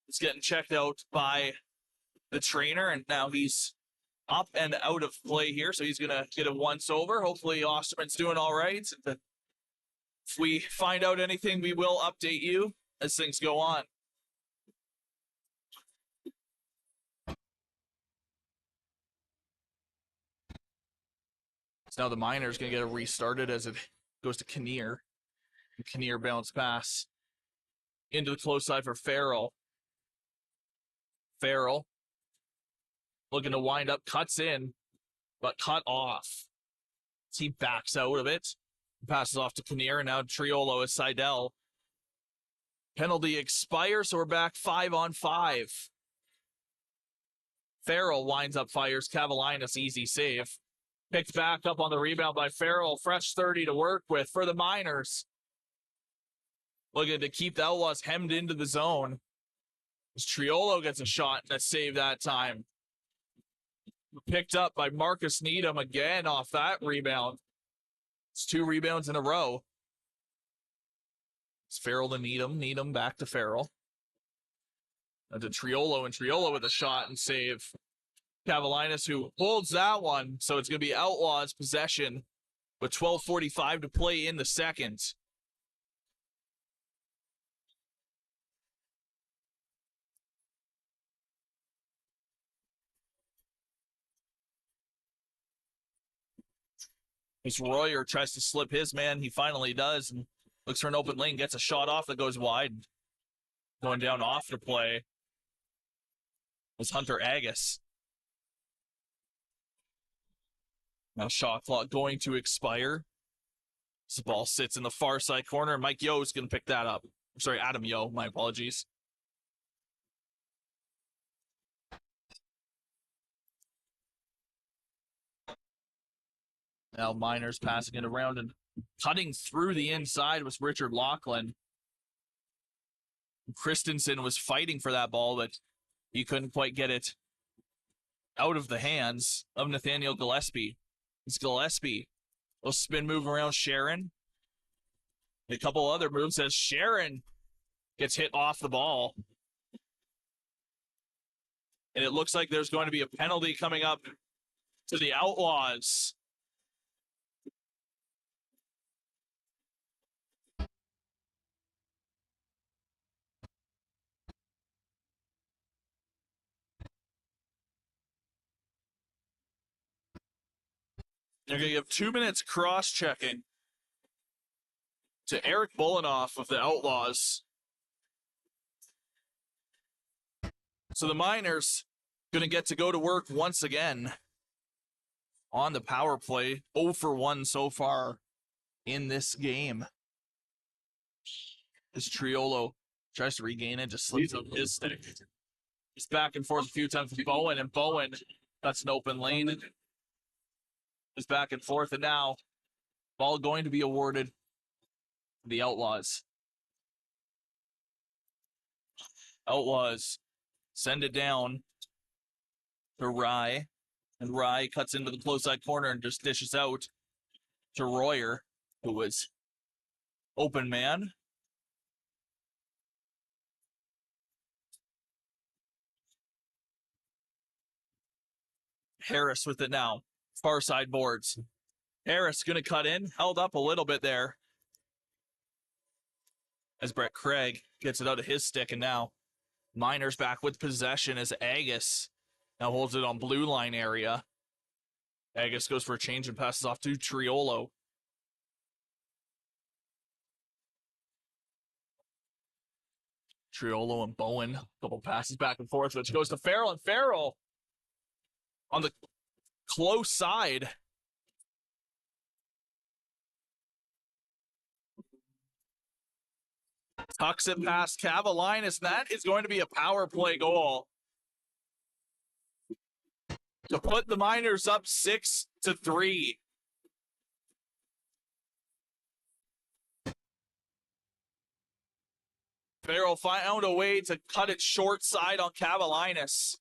He's getting checked out by the trainer, and now he's up and out of play here, so he's going to get a once-over. Hopefully Osterman's doing all right. If we find out anything, we will update you as things go on. So now the Miners going to get it restarted as it goes to Kinnear. Kinnear bounce pass into the close side for Farrell. Farrell looking to wind up, cuts in, but cut off. He backs out of it, passes off to Kinnear, and now Triolo is Seidel. Penalty expires, so we're back 5-on-5. Farrell winds up, fires Cavalinas, easy save. Picked back up on the rebound by Farrell. Fresh 30 to work with for the Miners. Looking to keep the Outlaws hemmed into the zone. As Triolo gets a shot and a save that time. Picked up by Marcus Needham again off that rebound. It's 2 rebounds in a row. It's Farrell to Needham. Needham back to Farrell. And to Triolo, and Triolo with a shot and save. Cavalinas, who holds that one, so it's going to be Outlaws possession with 12:45 to play in the second. As Royer tries to slip his man, he finally does, and looks for an open lane, gets a shot off that goes wide. Going down off to play was Hunter Agus. Now shot clock going to expire. This ball sits in the far side corner. Mike Yo is going to pick that up. Sorry, Adam Yo. My apologies. Now Miners passing it around and cutting through the inside was Richard Laughlin. Christensen was fighting for that ball, but he couldn't quite get it out of the hands of Nathaniel Gillespie. It's Gillespie. A spin move around Sharon. A couple other moves as Sharon gets hit off the ball. And it looks like there's going to be a penalty coming up to the Outlaws. They're going to give 2 minutes cross-checking to Eric Bulinoff of the Outlaws. So the Miners going to get to go to work once again on the power play. 0 for 1 so far in this game. As Triolo tries to regain it, just slips up his stick. He's back and forth a few times with Bowen, and Bowen, that's an open lane. Is back and forth, and now ball going to be awarded to the Outlaws. Outlaws send it down to Rye, and Rye cuts into the close side corner and just dishes out to Royer, who was open man. Harris with it now. Far side boards. Harris going to cut in. Held up a little bit there. As Brett Craig gets it out of his stick. And now Miners back with possession as Agus now holds it on blue line area. Agus goes for a change and passes off to Triolo. Triolo and Bowen. Couple passes back and forth, which goes to Farrell. And Farrell on the close side. Tucks it past Cavalinas. That is going to be a power play goal. to put the Miners up 6-3. Farrell found a way to cut it short side on Cavalinas.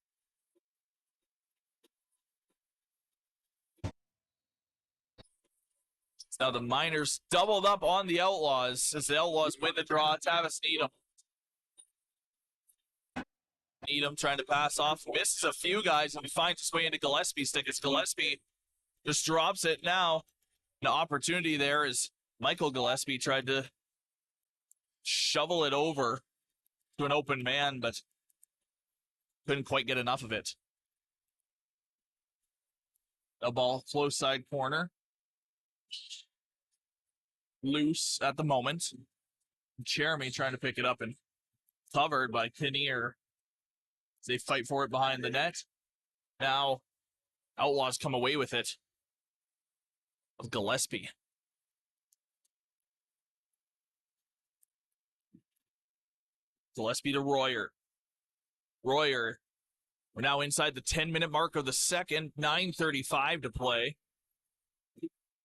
Now the Miners doubled up on the Outlaws as the Outlaws win the draw. Tavis Needham. Needham trying to pass off, misses a few guys, and finds his way into Gillespie's stick. As Gillespie just drops it now. An opportunity there as Michael Gillespie tried to shovel it over to an open man, but couldn't quite get enough of it. A ball close side corner. Loose at the moment. Jeremy trying to pick it up and covered by Kinnear. They fight for it behind the net. Now, Outlaws come away with it. Of Gillespie. Gillespie to Royer. Royer, we're now inside the 10-minute mark of the second. 9:35 to play.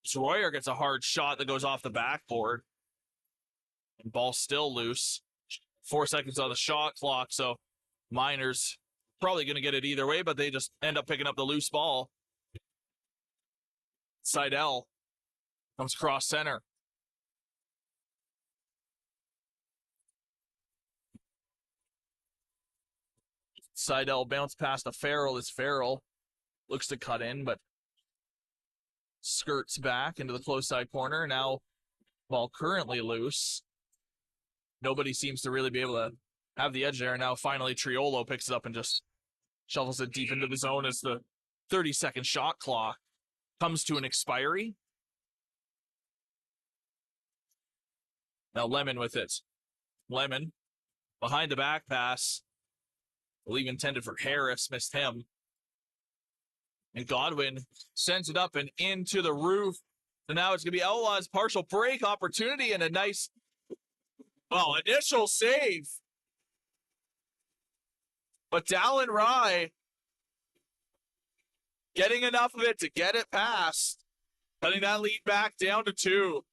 So Royer gets a hard shot that goes off the backboard. And ball still loose. 4 seconds on the shot clock, so Miners probably going to get it either way, but they just end up picking up the loose ball. Seidel comes cross center. Seidel bounced past a Farrell as Farrell looks to cut in, but skirts back into the close side corner. Now, ball currently loose. Nobody seems to really be able to have the edge there. Now, finally, Triolo picks it up and just shovels it deep into the zone as the 30-second shot clock comes to an expiry. Now, Lemon with it. Lemon behind the back pass. I believe intended for Harris, missed him. And Godwin sends it up and into the roof. So now it's going to be Outlaws' partial break opportunity and a nice, well, initial save. But Dallin Rye getting enough of it to get it past, cutting that lead back down to 2.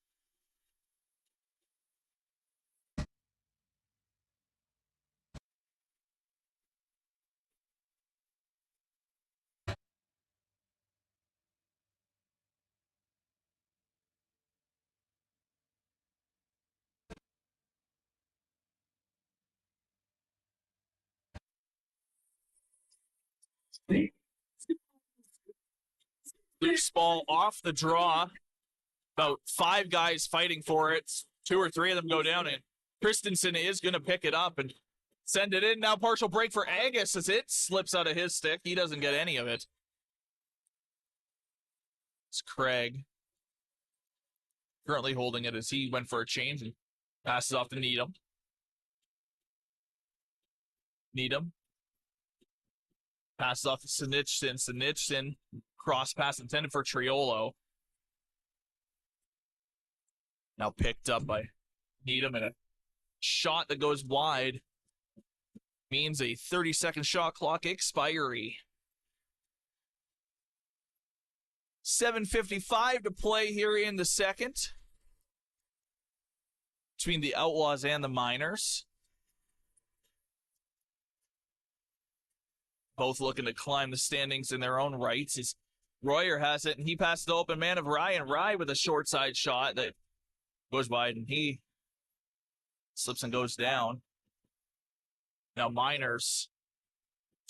Loose ball off the draw. About 5 guys fighting for it. 2 or 3 of them go down, and Christensen is going to pick it up and send it in. Now partial break for Agus as it slips out of his stick. He doesn't get any of it. It's Craig currently holding it as he went for a change and passes off to Needham. Needham passes off to Sinitchin. Sinitchin, cross pass intended for Triolo. Now picked up by Needham, and a shot that goes wide means a 30-second shot clock expiry. 7:55 to play here in the second between the Outlaws and the Miners. Both looking to climb the standings in their own rights. As Royer has it, and he passes the open man of Ryan. Rye with a short side shot that goes wide, and he slips and goes down. Now Miners,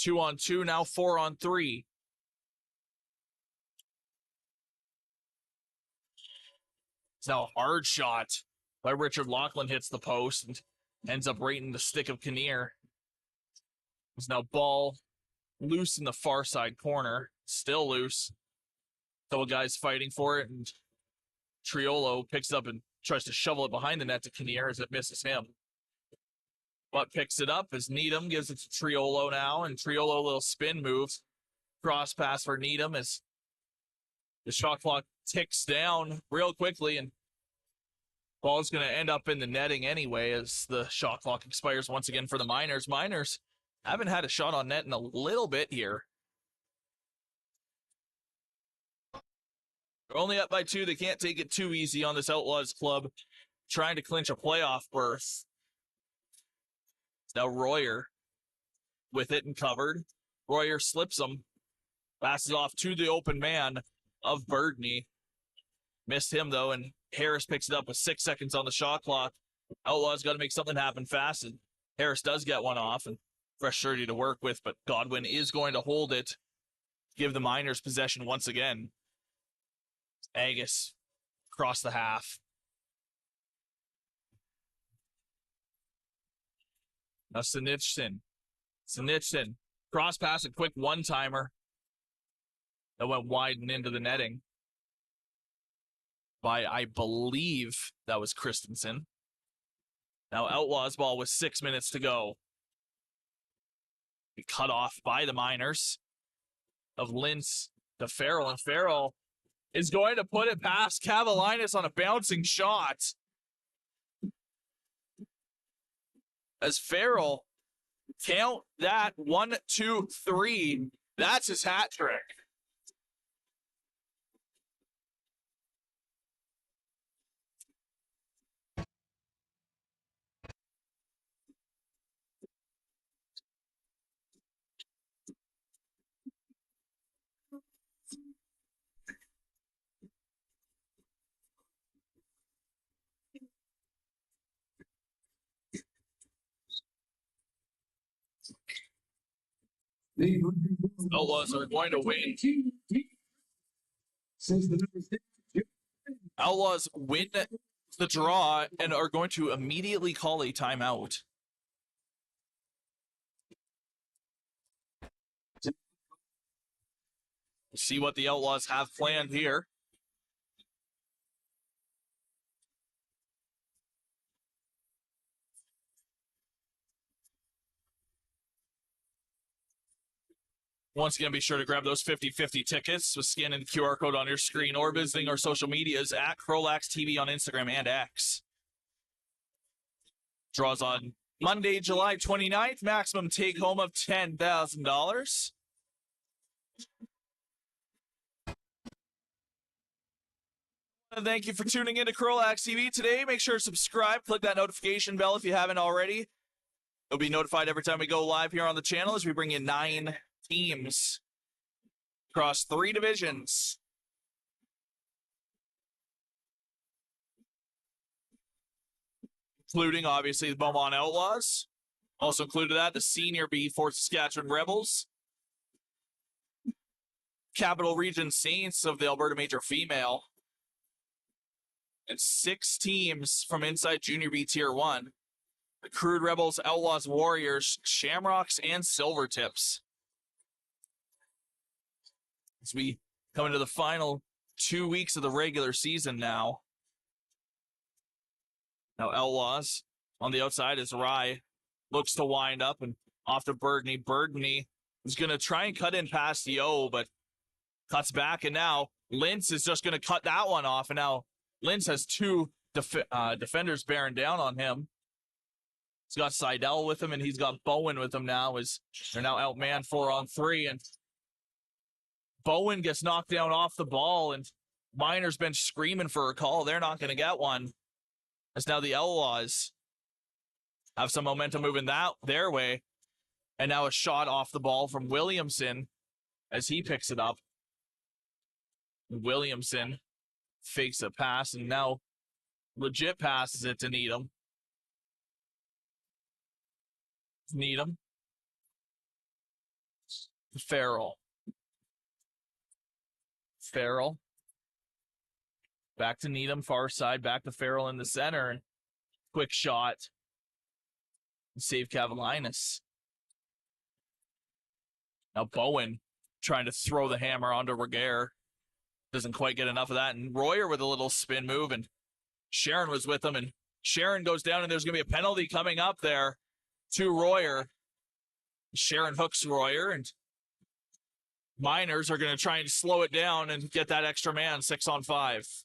2-on-2, now 4-on-3. It's now a hard shot by Richard Lachlan, hits the post and ends up right in the stick of Kinnear. There's now ball loose in the far side corner, still loose. Couple guys fighting for it, and Triolo picks it up and tries to shovel it behind the net to Kinnear as it misses him. But picks it up as Needham gives it to Triolo now, and Triolo, a little spin move. Cross pass for Needham as the shot clock ticks down real quickly, and ball's going to end up in the netting anyway as the shot clock expires once again for the Miners. Miners haven't had a shot on net in a little bit here. They're only up by 2. They can't take it too easy on this Outlaws club trying to clinch a playoff berth. Now Royer with it and covered. Royer slips him. Passes off to the open man of Birdney. Missed him, though, and Harris picks it up with 6 seconds on the shot clock. Outlaws got to make something happen fast, and Harris does get one off, and fresh 30 to work with, but Godwin is going to hold it, give the Miners possession once again. Agus across the half. Now Sinitchin. Cross pass, a quick one-timer that went wide and into the netting by, I believe, that was Christensen. Now Outlaws ball with 6 minutes to go. Be cut off by the Miners of Lintz to Farrell, and Farrell is going to put it past Cavalinas on a bouncing shot. As Farrell, count that, 1, 2, 3. That's his hat trick. Outlaws are going to win. Outlaws win the draw and are going to immediately call a timeout. See what the Outlaws have planned here. Once again, be sure to grab those 50/50 tickets with scanning the QR code on your screen or visiting our social medias at CROW LAX TV on Instagram and X. Draws on Monday, July 29th. Maximum take home of $10,000. Thank you for tuning in to CROW LAX TV today. Make sure to subscribe. Click that notification bell if you haven't already. You'll be notified every time we go live here on the channel as we bring in 9 teams across 3 divisions. Including, obviously, the Beaumont Outlaws. Also included that, the Senior B Fort Saskatchewan Rebels. Capital Region Saints of the Alberta Major Female. And 6 teams from inside Junior B Tier 1. The Crude Rebels, Outlaws, Warriors, Shamrocks, and Silvertips. As we come into the final 2 weeks of the regular season now. Now Outlaws on the outside as Rye looks to wind up and off to Birdney. Birdney is going to try and cut in past Yo, but cuts back, and now Lintz is just going to cut that one off, and now Lintz has 2 defenders bearing down on him. He's got Seidel with him, and he's got Bowen with him now, as they're now outmanned 4-on-3, and Bowen gets knocked down off the ball, and Miners been screaming for a call. They're not going to get one. As now the Outlaws have some momentum moving their way, and now a shot off the ball from Williamson as he picks it up. Williamson fakes a pass, and now legit passes it to Needham. Farrell. Back to Needham, far side, back to Farrell in the center. Quick shot. Save Cavalinas. Now Bowen trying to throw the hammer onto Reguer. Doesn't quite get enough of that. And Royer with a little spin move, and Sharon was with him, and Sharon goes down, and there's going to be a penalty coming up there to Royer. Sharon hooks Royer, and Miners are going to try and slow it down and get that extra man, 6-on-5.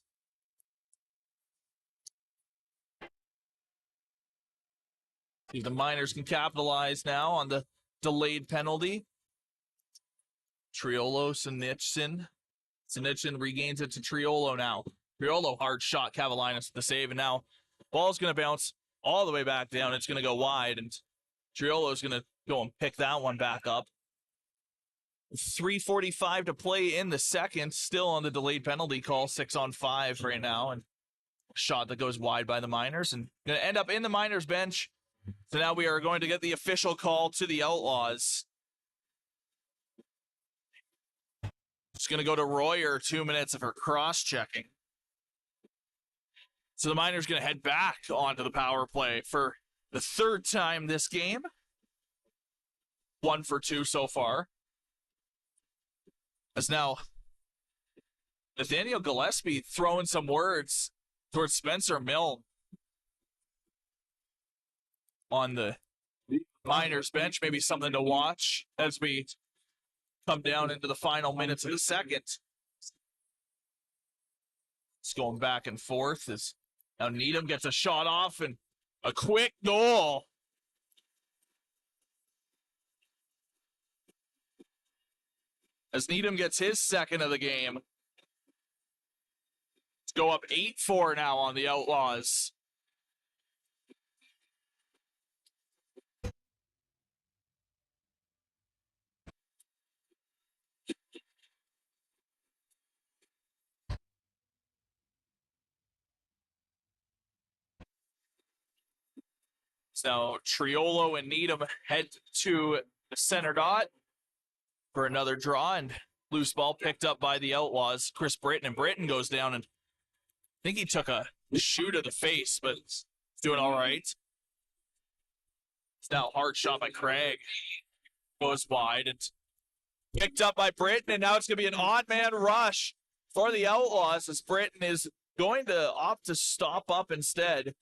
See if the Miners can capitalize now on the delayed penalty. Triolo, Sinitchin, Sinichin regains it to Triolo now. Triolo, hard shot. Cavalinas with the save, and now ball's going to bounce all the way back down. It's going to go wide, and Triolo's going to go and pick that one back up. 3:45 to play in the second. Still on the delayed penalty call. 6-on-5 right now, and a shot that goes wide by the Miners, and going to end up in the Miners bench. So now we are going to get the official call to the Outlaws. It's going to go to Royer. 2 minutes of her cross-checking. So the Miners going to head back onto the power play for the third time this game. 1 for 2 so far. As now Nathaniel Gillespie throwing some words towards Spencer Milne on the Miners bench. Maybe something to watch as we come down into the final minutes of the second. It's going back and forth as now Needham gets a shot off and a quick goal. As Needham gets his second of the game. Let's go up 8-4 now on the Outlaws. So Triolo and Needham head to the center dot for another draw, and loose ball picked up by the Outlaws. Chris Britton, and Britton goes down, and I think he took a shoe to the face, but he's doing all right. It's now a hard shot by Craig. Goes wide and picked up by Britton, and now it's going to be an odd man rush for the Outlaws as Britton is going to opt to stop up instead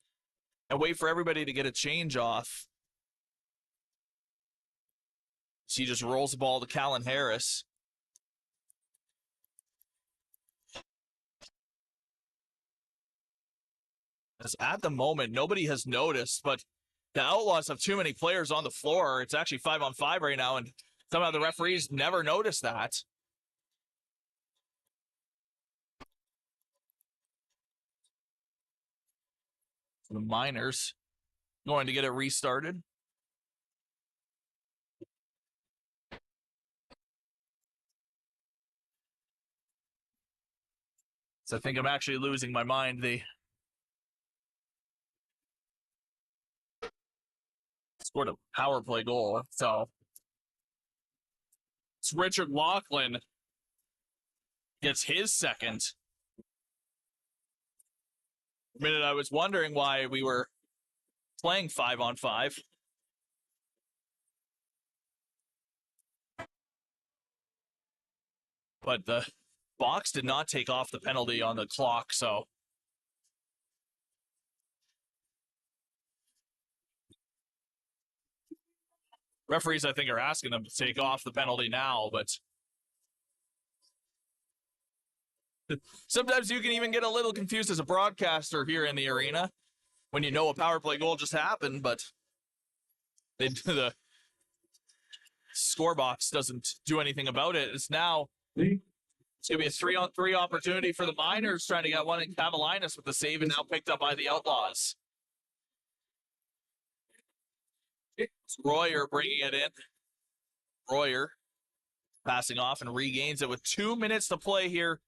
and wait for everybody to get a change off. She just rolls the ball to Callan Harris. As at the moment, nobody has noticed, but the Outlaws have too many players on the floor. It's actually 5-on-5 right now, and somehow the referees never noticed that. The Miners going to get it restarted. So I think I'm actually losing my mind. They scored a power play goal. So it's Richard Laughlin gets his second. A minute I was wondering why we were playing 5-on-5. But the box did not take off the penalty on the clock, so referees, I think, are asking them to take off the penalty now, but sometimes you can even get a little confused as a broadcaster here in the arena when you know a power play goal just happened, but the score box doesn't do anything about it. It's now it's going to be a 3-on-3 opportunity for the Miners, trying to get one in Cavalinas with the save, and now picked up by the Outlaws. It's Royer bringing it in. Royer passing off and regains it with 2 minutes to play here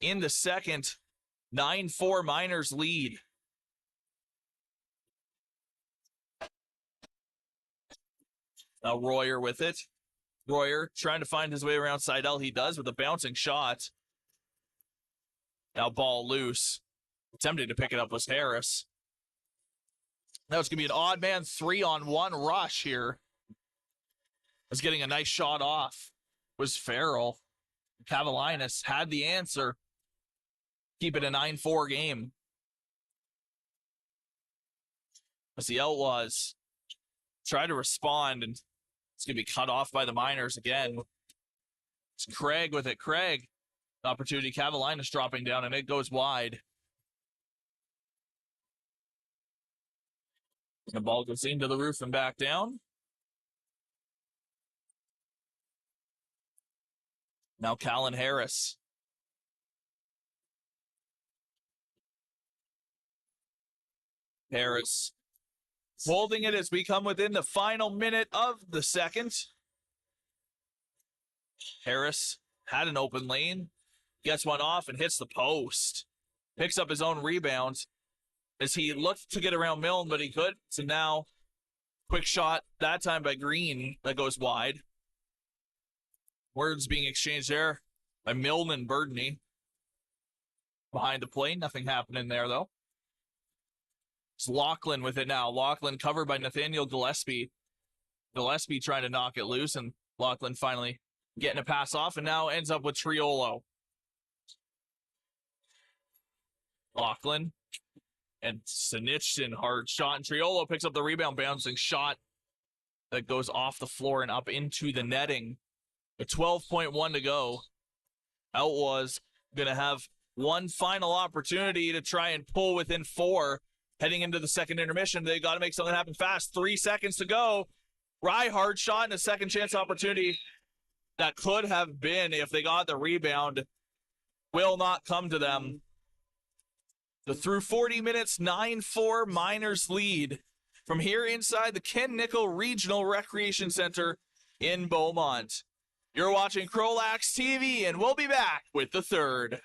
in the second. 9-4 Miners lead. Now Royer with it. Royer trying to find his way around Seidel. He does with a bouncing shot. Now ball loose. Attempting to pick it up was Harris. Now it's going to be an odd man 3-on-1 rush here. Was getting a nice shot off. Was Farrell. Cavalinas had the answer. Keep it a 9-4 game. As the Outlaws try to respond, and it's going to be cut off by the Miners again. It's Craig with it. Craig, opportunity. Cavalinas dropping down, and it goes wide. The ball goes into the roof and back down. Now Callan Harris Harris holding it as we come within the final minute of the second. Harris had an open lane, gets one off and hits the post. Picks up his own rebound as he looked to get around Milne, but he could. So now, quick shot, that time by Green, that goes wide. Words being exchanged there by Milne and Burdney. Behind the plane, nothing happening there, though. It's Lachlan with it now. Lachlan covered by Nathaniel Gillespie. Gillespie trying to knock it loose, and Lachlan finally getting a pass off, and now ends up with Triolo. Lachlan and Sinichton, hard shot, and Triolo picks up the rebound, bouncing shot that goes off the floor and up into the netting. A 12.1 to go. Outlaws going to have one final opportunity to try and pull within 4 heading into the second intermission. They got to make something happen fast. 3 seconds to go. Rye hard shot and a second chance opportunity that could have been if they got the rebound. Will not come to them. The through 40 minutes, 9-4 Miners lead from here inside the Ken Nickel Regional Recreation Center in Beaumont. You're watching CROW LAX TV, and we'll be back with the third.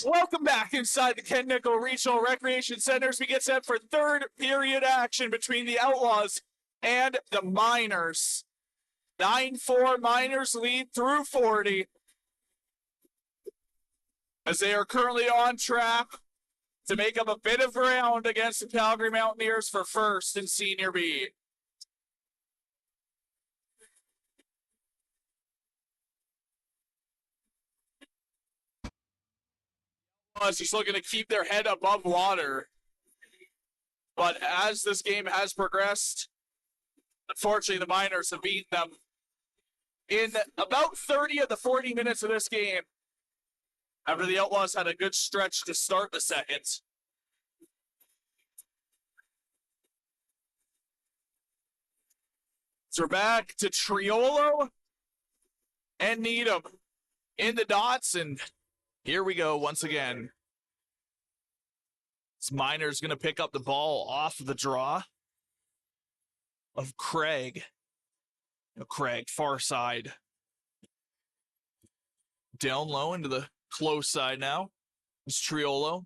Welcome back inside the Ken Nickel Regional Recreation Centers. We get set for third period action between the Outlaws and the Miners. 9-4 Miners lead through 40 as they are currently on track to make up a bit of ground against the Calgary Mountaineers for first in Senior B. Just looking to keep their head above water. But as this game has progressed, unfortunately, the Miners have beaten them in about 30 of the 40 minutes of this game, after the Outlaws had a good stretch to start the second. So we're back to Triolo and Needham in the dots, and here we go once again. This Miner's going to pick up the ball off the draw of Craig. Craig, far side. Down low into the close side now. It's Triolo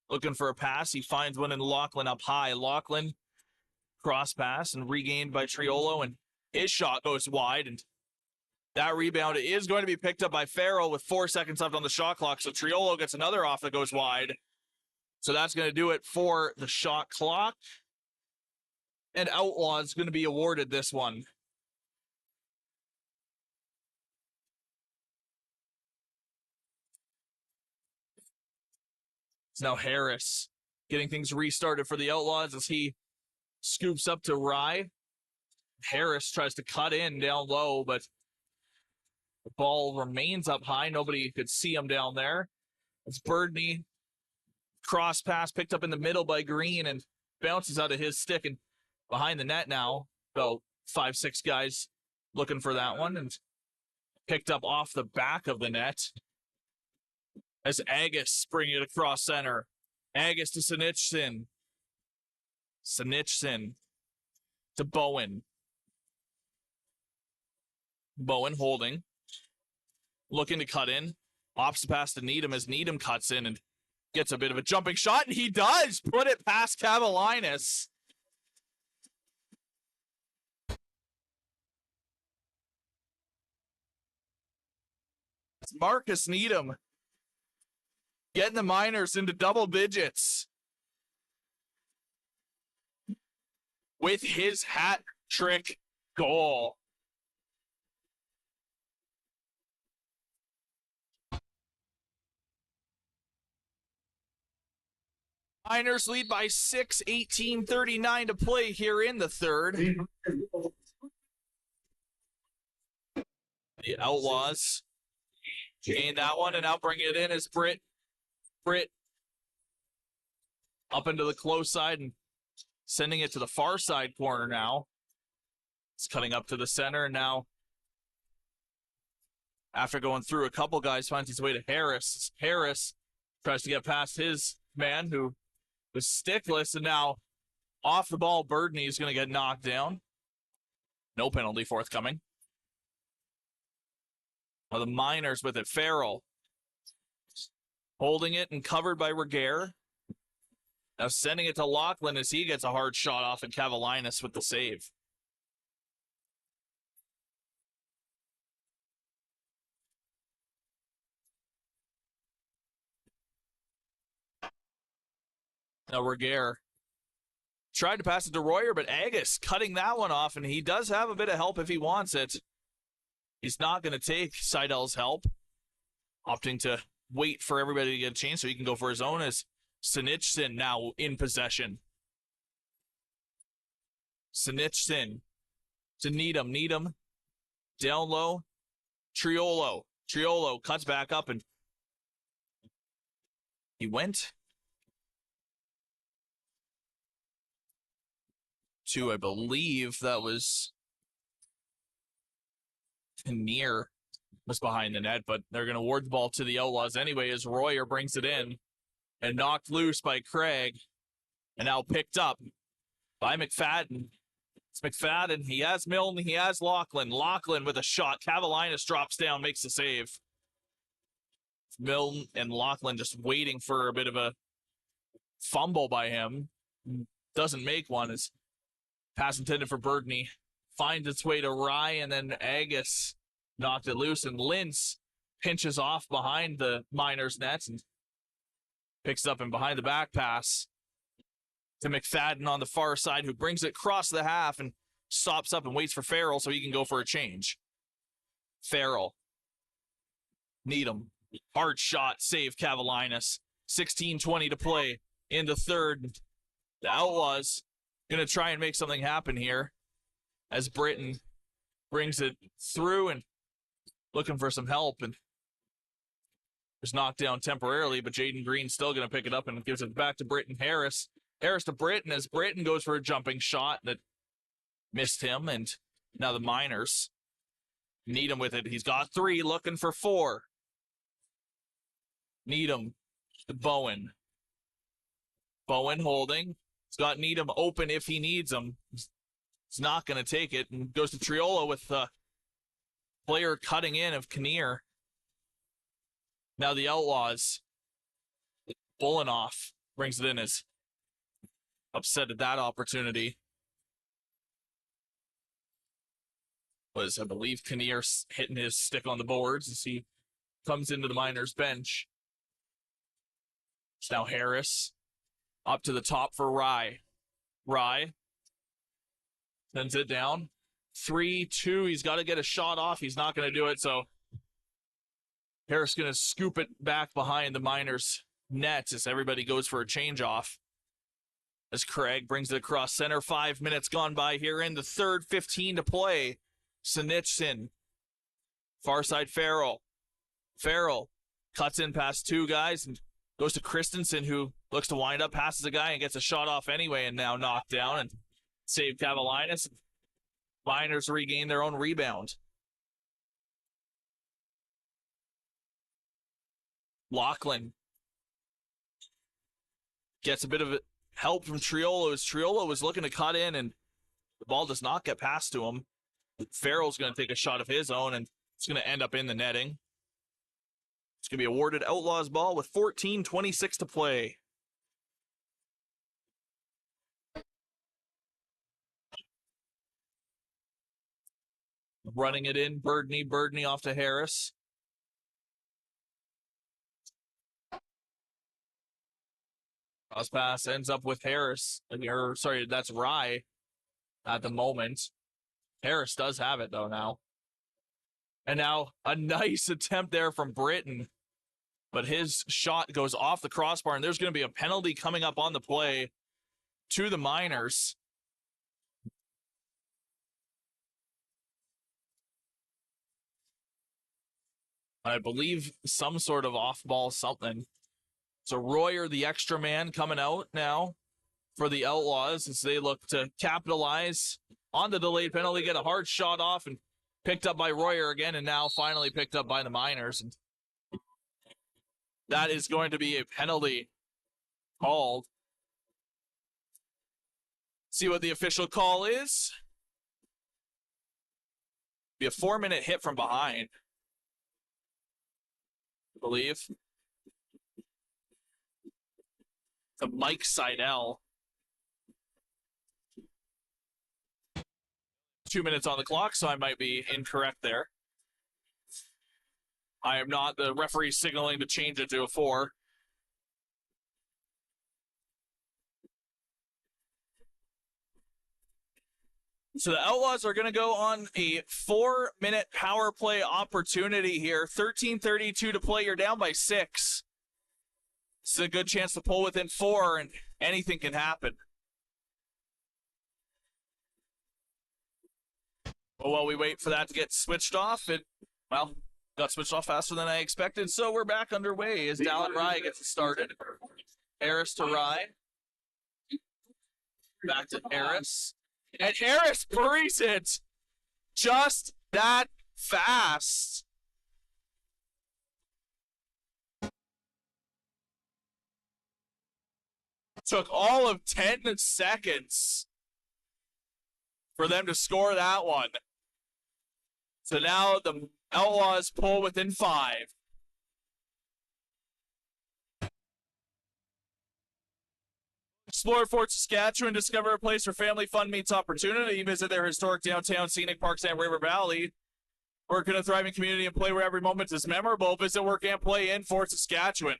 looking for a pass. He finds one in Lachlan up high. Lachlan cross pass and regained by Triolo, and his shot goes wide, and that rebound is going to be picked up by Farrell with 4 seconds left on the shot clock. So Triolo gets another off that goes wide. So that's going to do it for the shot clock. And Outlaws going to be awarded this one. It's now Harris getting things restarted for the Outlaws as he scoops up to Rye. Harris tries to cut in down low, but the ball remains up high. Nobody could see him down there. It's Birdney. Cross pass picked up in the middle by Green and bounces out of his stick and behind the net now. About 5-6 guys looking for that one, and picked up off the back of the net as Agus bringing it across center. Agus to Sinichson. Sinichson to Bowen. Bowen holding. Looking to cut in. Opposite pass to Needham as Needham cuts in and gets a bit of a jumping shot, and he does put it past Cavalinas. It's Marcus Needham getting the Miners into double digits with his hat trick goal. Miners lead by 6, 18:39 to play here in the third. The Outlaws gain that one, and now bringing it in is Britt. Britt up into the close side and sending it to the far side corner now. It's cutting up to the center, and now after going through a couple guys, finds his way to Harris. Harris tries to get past his man who was stickless, and now off the ball, Birdney is going to get knocked down. No penalty forthcoming. Well, the Miners with it. Farrell holding it and covered by Reguer. Now sending it to Lachlan as he gets a hard shot off, and Cavalinas with the save. Now Reguer tried to pass it to Royer, but Agus cutting that one off, and he does have a bit of help if he wants it. He's not going to take Seidel's help, opting to wait for everybody to get a chance so he can go for his own, as Sinichson now in possession. Sinichson to Needham. Needham down low. Triolo. Triolo cuts back up, and he went to, I believe that was Kinnear was behind the net, but they're going to award the ball to the Outlaws anyway as Royer brings it in and knocked loose by Craig, and now picked up by McFadden. It's McFadden. He has Milne. He has Lachlan. Lachlan with a shot. Cavalinas drops down, makes the save. Milton and Lachlan just waiting for a bit of a fumble by him. Doesn't make one. It's pass intended for Birdney. Finds its way to Rye, and then Agus knocked it loose, and Lintz pinches off behind the Miners' nets and picks it up and behind the back pass to McFadden on the far side, who brings it across the half and stops up and waits for Farrell so he can go for a change. Farrell. Needham. Hard shot, save Cavalinas. 16:20 to play in the third. The Outlaws going to try and make something happen here as Britton brings it through and looking for some help, and was knocked down temporarily, but Jaden Green still going to pick it up and gives it back to Britton Harris. Harris to Britton as Britton goes for a jumping shot that missed him, and now the Miners need him with it. He's got 3, looking for 4. Needham to Bowen. Bowen holding. He's got Needham open if he needs him. He's not going to take it, and goes to Triolo with the player cutting in of Kinnear. Now the Outlaws. Bulinoff brings it in as upset at that opportunity. Was, I believe, Kinnear hitting his stick on the boards as he comes into the Miners' bench. It's now Harris up to the top for Rye. Rye sends it down. 3-2. He's got to get a shot off. He's not going to do it, so Harris going to scoop it back behind the Miners' nets as everybody goes for a change off. As Craig brings it across center. 5 minutes gone by here in the third. 15 to play. Sinitchin. Far side Farrell. Farrell cuts in past 2 guys and goes to Christensen, who looks to wind up, passes a guy, and gets a shot off anyway, and now knocked down and saved Cavalinas. Miners regain their own rebound. Lachlan gets a bit of help from Triolo as Triolo was looking to cut in, and the ball does not get passed to him. Farrell's going to take a shot of his own, and it's going to end up in the netting. It's going to be awarded Outlaws ball with 14:26 to play. Running it in, Birdney off to Harris. Cross pass ends up with Harris. Sorry, that's Rye at the moment. Harris does have it, though, now. And now a nice attempt there from Britton. But his shot goes off the crossbar, and there's going to be a penalty coming up on the play to the Miners. I believe some sort of off-ball something. So Royer, the extra man, coming out now for the Outlaws as they look to capitalize on the delayed penalty, get a hard shot off, and picked up by Royer again, and now finally picked up by the Miners. And that is going to be a penalty called. See what the official call is. Be a 4-minute hit from behind, I believe. To Mike Seidel. 2 minutes on the clock, so I might be incorrect there. I am not. The referee signaling to change it to a 4. So the Outlaws are going to go on a 4-minute power play opportunity here. 13:32 to play. You're down by 6. It's a good chance to pull within 4, and anything can happen. Well, while we wait for that to get switched off, it, well, got switched off faster than I expected, so we're back underway as Dallin Rye gets it started. Harris to Rye. Back to Harris. And Harris buries it just that fast. Took all of 10 seconds for them to score that one. So now the Outlaws pull within 5. Explore Fort Saskatchewan, discover a place where family fun meets opportunity. Visit their historic downtown scenic parks and River Valley. Work in a thriving community and play where every moment is memorable. Visit, work, and play in Fort Saskatchewan.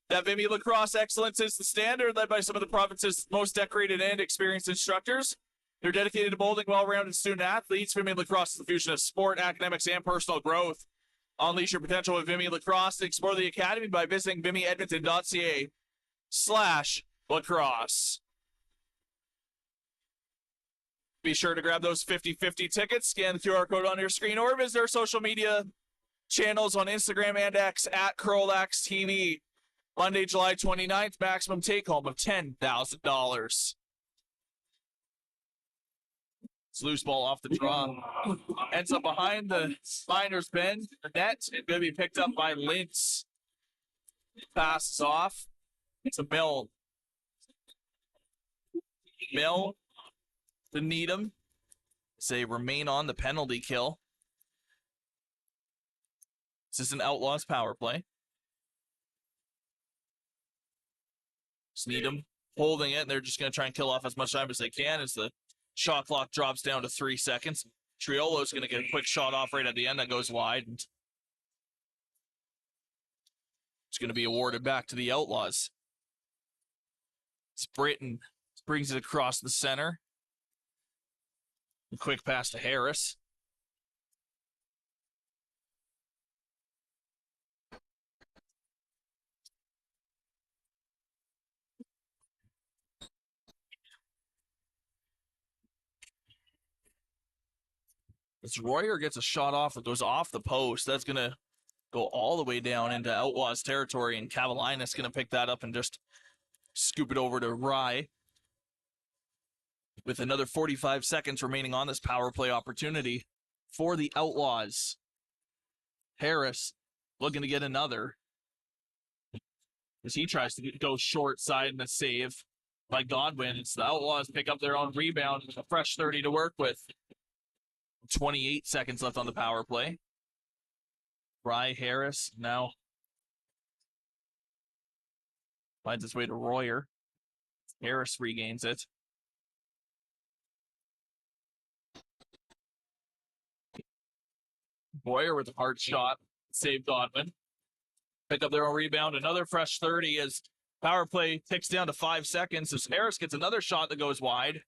That Vimy Lacrosse excellence is the standard, led by some of the province's most decorated and experienced instructors. They're dedicated to molding well-rounded student athletes. Vimy Lacrosse is the fusion of sport, academics, and personal growth. Unleash your potential with Vimy Lacrosse and explore the academy by visiting vimyedmonton.ca/lacrosse. Be sure to grab those 50/50 tickets, scan the QR code on your screen, or visit our social media channels on Instagram and X at CROW LAX TV. Monday, July 29th, maximum take-home of $10,000. It's loose ball off the draw. Ends up behind the Miners' bend. The net is going to be picked up by Lintz. Passes off. It's a Mill. Mill to Needham. They remain on the penalty kill. This is an Outlaws power play. Needham holding it. They're just going to try and kill off as much time as they can as the shot clock drops down to 3 seconds. Triolo's going to get a quick shot off right at the end that goes wide. And it's going to be awarded back to the Outlaws. It's Britton brings it across the center. A quick pass to Harris. As Royer gets a shot off that goes off the post, that's going to go all the way down into Outlaws territory, and Cavalinas going to pick that up and just scoop it over to Rye. With another 45 seconds remaining on this power play opportunity for the Outlaws. Harris looking to get another as he tries to go short side and a save by Godwin. It's the Outlaws pick up their own rebound, a fresh 30 to work with. 28 seconds left on the power play. Rye Harris now finds its way to Royer. Harris regains it. Royer with a hard shot. Save Godwin. Pick up their own rebound. Another fresh 30 as power play ticks down to 5 seconds as Harris gets another shot that goes wide.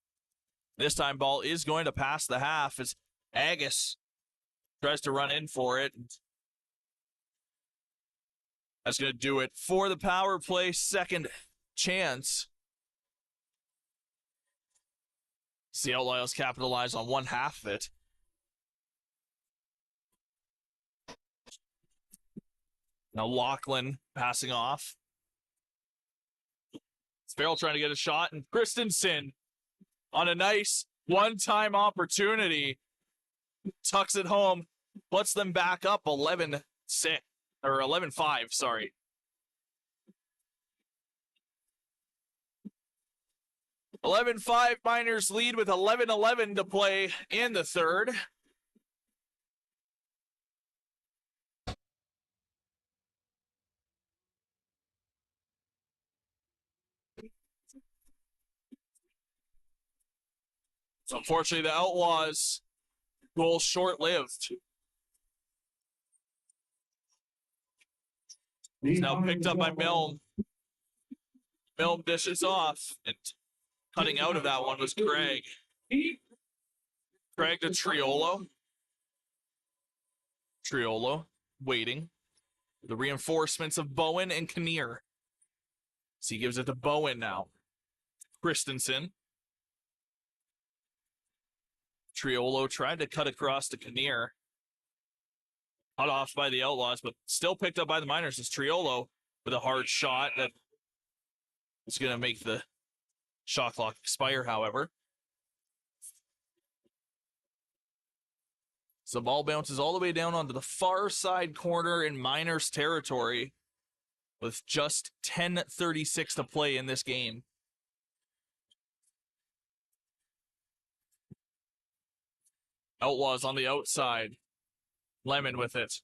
This time ball is going to pass the half as Agus tries to run in for it. That's going to do it for the power play second chance. The Outlaws capitalize on one half of it. Now Lachlan passing off. Farrell trying to get a shot, and Christensen on a nice one-time opportunity tucks it home, puts them back up 11-6 or 11-5, sorry. (11-5) Miners lead with 11-11 to play in the third. So unfortunately, the Outlaws goal short-lived. He's now picked up by Milne. Milne dishes off, and cutting out of that one was Craig. Craig to Triolo. Triolo waiting. The reinforcements of Bowen and Kinnear. So he gives it to Bowen now. Christensen. Triolo tried to cut across to Kinnear. Cut off by the Outlaws, but still picked up by the Miners as Triolo with a hard shot that is going to make the shot clock expire, however. So the ball bounces all the way down onto the far side corner in Miners territory with just 10:36 to play in this game. Outlaws on the outside. Lemon with it.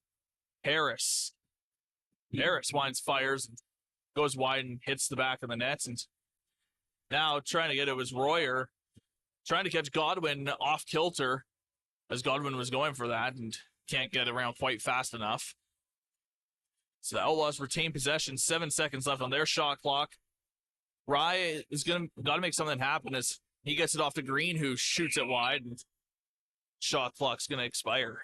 Harris. Harris winds, fires, goes wide and hits the back of the nets. And Now trying to get it was Royer, trying to catch Godwin off kilter as Godwin was going for that and can't get around quite fast enough. So the Outlaws retain possession, 7 seconds left on their shot clock. Rye is got to make something happen as he gets it off to Green, who shoots it wide, and shot clock's going to expire.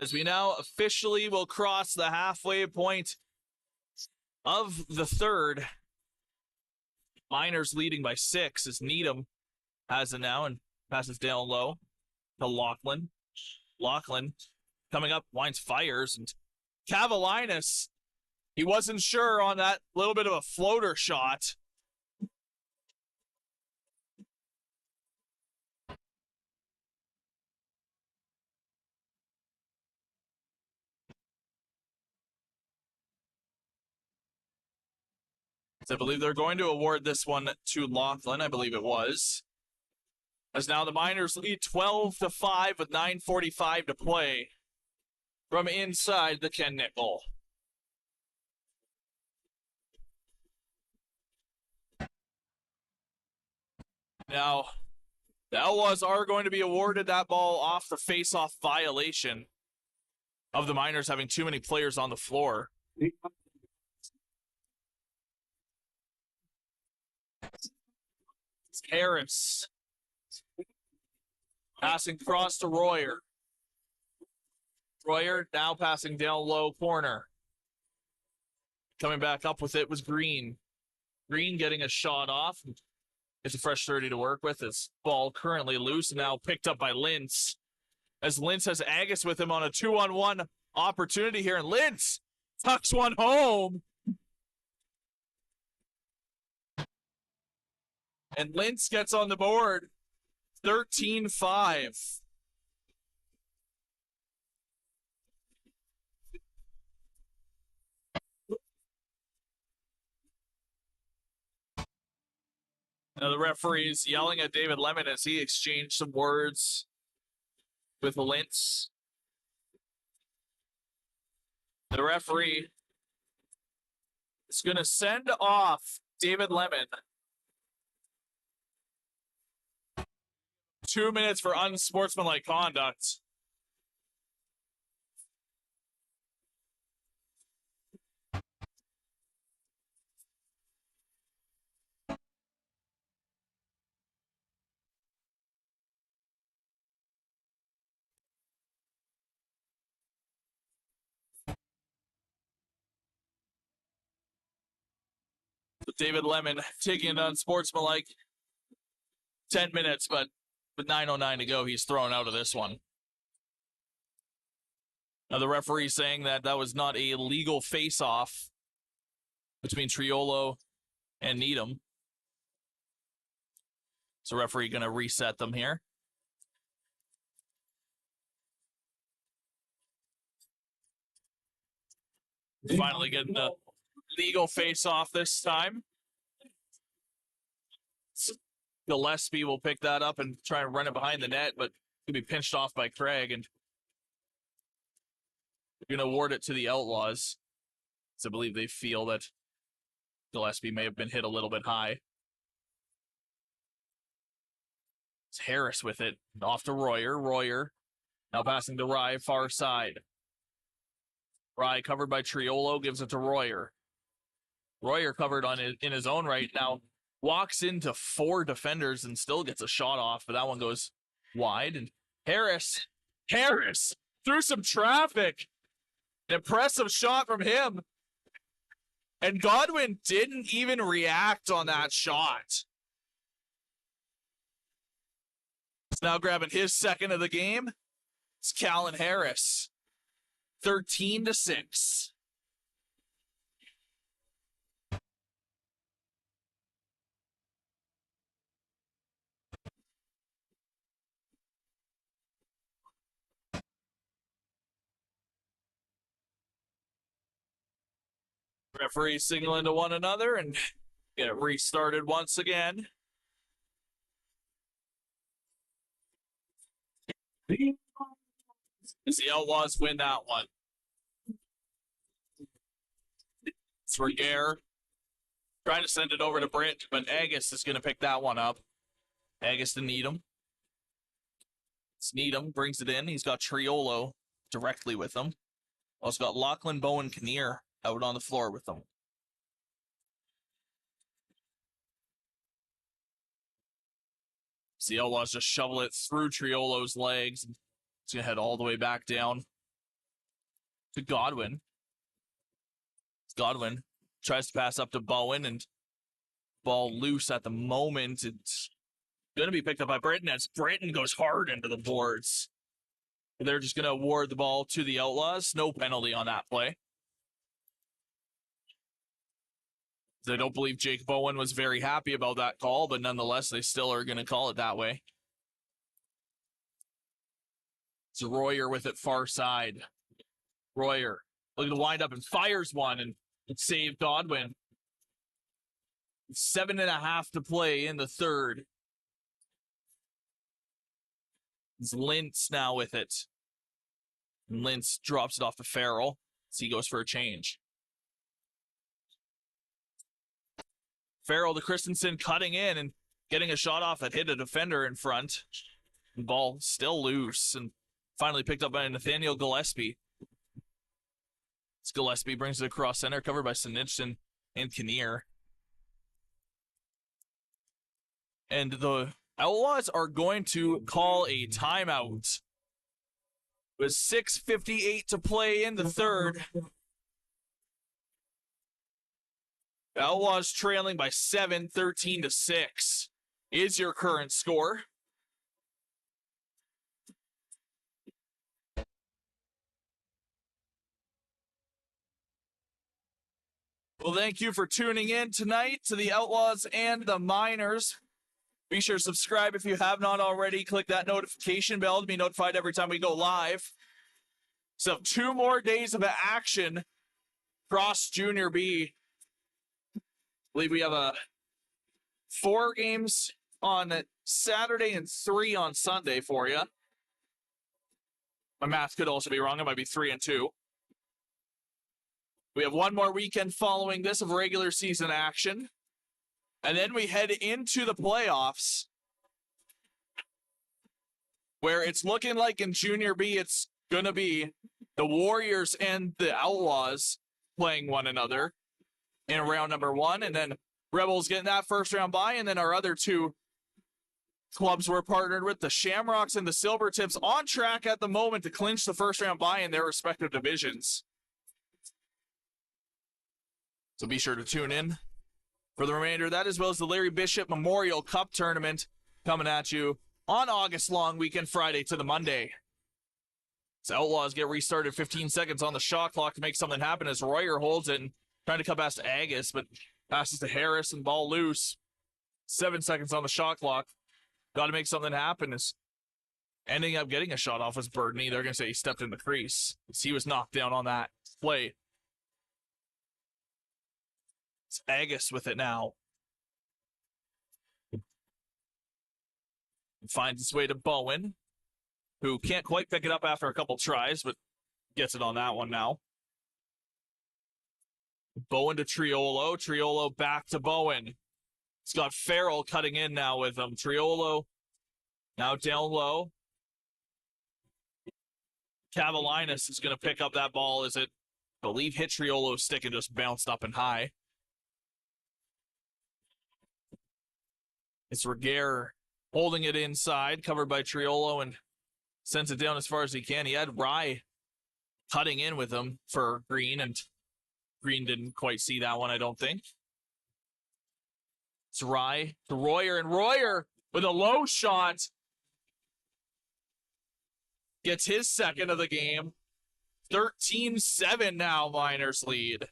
As we now officially will cross the halfway point of the third. Miners leading by 6 as Needham has it now and passes down low to Lachlan. Lachlan coming up, winds fires, and Cavalinas, he wasn't sure on that little bit of a floater shot. So I believe they're going to award this one to Lachlan, I believe it was. As now the Miners lead 12-5 with 9:45 to play from inside the Ken Nickel. Now, the Outlaws are going to be awarded that ball off the face-off violation of the Miners having too many players on the floor. It's Harris. Passing across to Royer. Royer now passing down low corner. Coming back up with it was Green. Green getting a shot off. It's a fresh 30 to work with. His ball currently loose and now picked up by Lintz. As Lintz has Agus with him on a 2-on-1 opportunity here. And Lintz tucks one home. And Lintz gets on the board. 13-5. Now the referee's yelling at David Lemon as he exchanged some words with Lintz. The referee is going to send off David Lemon. 2 minutes for unsportsmanlike conduct. David Lemon taking it unsportsmanlike. 10 minutes, but with 9:09 to go, he's thrown out of this one. Now the referee saying that that was not a legal face-off between Triolo and Needham. So referee going to reset them here. Finally getting the legal face-off this time. Gillespie will pick that up and try and run it behind the net, but could be pinched off by Craig, and they're going to award it to the Outlaws. So I believe they feel that Gillespie may have been hit a little bit high. It's Harris with it, off to Royer. Royer now passing to Rye, far side. Rye covered by Triolo, gives it to Royer. Royer covered in his own right now. Walks into 4 defenders and still gets a shot off, but that one goes wide. And Harris through some traffic. An impressive shot from him. And Godwin didn't even react on that shot. He's now grabbing his second of the game. It's Callan Harris. 13-6. Referees signaling to one another and get it restarted once again. as the Outlaws win that one. It's Regehr trying to send it over to Britt, but Agus is going to pick that one up. Agus to Needham. It's Needham, brings it in. He's got Triolo directly with him. Also got Lachlan, Bowen, Kinnear out on the floor with them. So the Outlaws just shovel it through Triolo's legs. It's going to head all the way back down to Godwin. Godwin tries to pass up to Bowen, and ball loose at the moment. It's going to be picked up by Britton as Britton goes hard into the boards. They're just going to award the ball to the Outlaws. No penalty on that play. I don't believe Jake Bowen was very happy about that call, but nonetheless, they still are going to call it that way. It's Royer with it far side. Royer looking to wind up and fires one and save Godwin. 7.5 to play in the third. It's Lintz now with it. And Lintz drops it off to Farrell as he goes for a change. Farrell to Christensen cutting in and getting a shot off that hit a defender in front. The ball still loose and finally picked up by Nathaniel Gillespie. Gillespie brings it across center, covered by Sinitchin and Kinnear. And the Outlaws are going to call a timeout. With 6:58 to play in the third. The Outlaws trailing by 7, 13-6 is your current score. Well, thank you for tuning in tonight to the Outlaws and the Miners. Be sure to subscribe if you have not already. Click that notification bell to be notified every time we go live. So 2 more days of action across Junior B. I believe we have 4 games on Saturday and 3 on Sunday for you. My math could also be wrong. It might be 3 and 2. We have 1 more weekend following this of regular season action. And then we head into the playoffs, where it's looking like in Junior B, it's going to be the Warriors and the Outlaws playing one another in round number 1. And then Rebels getting that first round bye. And then our other 2 clubs we're partnered with, the Shamrocks and the Silvertips, on track at the moment to clinch the first round bye in their respective divisions. So be sure to tune in for the remainder of that, as well as the Larry Bishop Memorial Cup Tournament coming at you on August long weekend, Friday to the Monday. So Outlaws get restarted 15 seconds on the shot clock to make something happen as Royer holds it and trying to cut past to Agus, but passes to Harris and ball loose. 7 seconds on the shot clock. Got to make something happen. Is ending up getting a shot off was Burdney. They're going to say he stepped in the crease. He was knocked down on that play. It's Agus with it now. Finds its way to Bowen, who can't quite pick it up after a couple tries, but gets it on that one now. Bowen to Triolo. Triolo back to Bowen. It's got Farrell cutting in now with him. Triolo now down low. Cavalinas is going to pick up that ball as it, I believe, hit Triolo's stick and just bounced up and high. It's Regehr holding it inside, covered by Triolo, and sends it down as far as he can. He had Rye cutting in with him for Green, and Green didn't quite see that one, I don't think. It's Rye to Royer, and Royer with a low shot gets his second of the game. 13-7 now, Miners lead.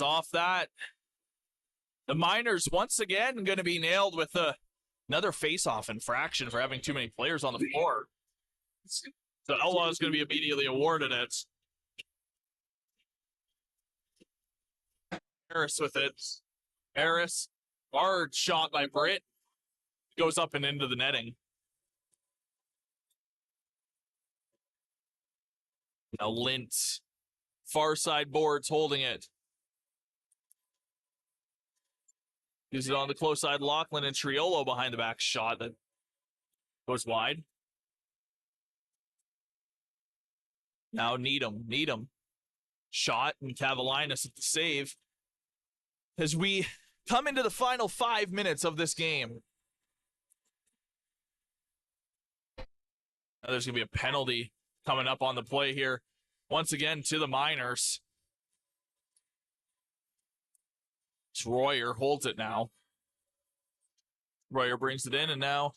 Outlaws off that. The Miners once again going to be nailed with another face-off infraction for having too many players on the floor. The Outlaws going to be immediately awarded it. Harris with it. Harris, hard shot by Britt. Goes up and into the netting. Now Lintz, far side boards holding it. Gives it on the close side. Lachlan and Triolo behind the back shot that goes wide. Now Needham. Shot and Cavalinas at the save. As we come into the final 5 minutes of this game. Now there's going to be a penalty coming up on the play here. Once again to the Miners. It's Royer holds it now. Royer brings it in, and now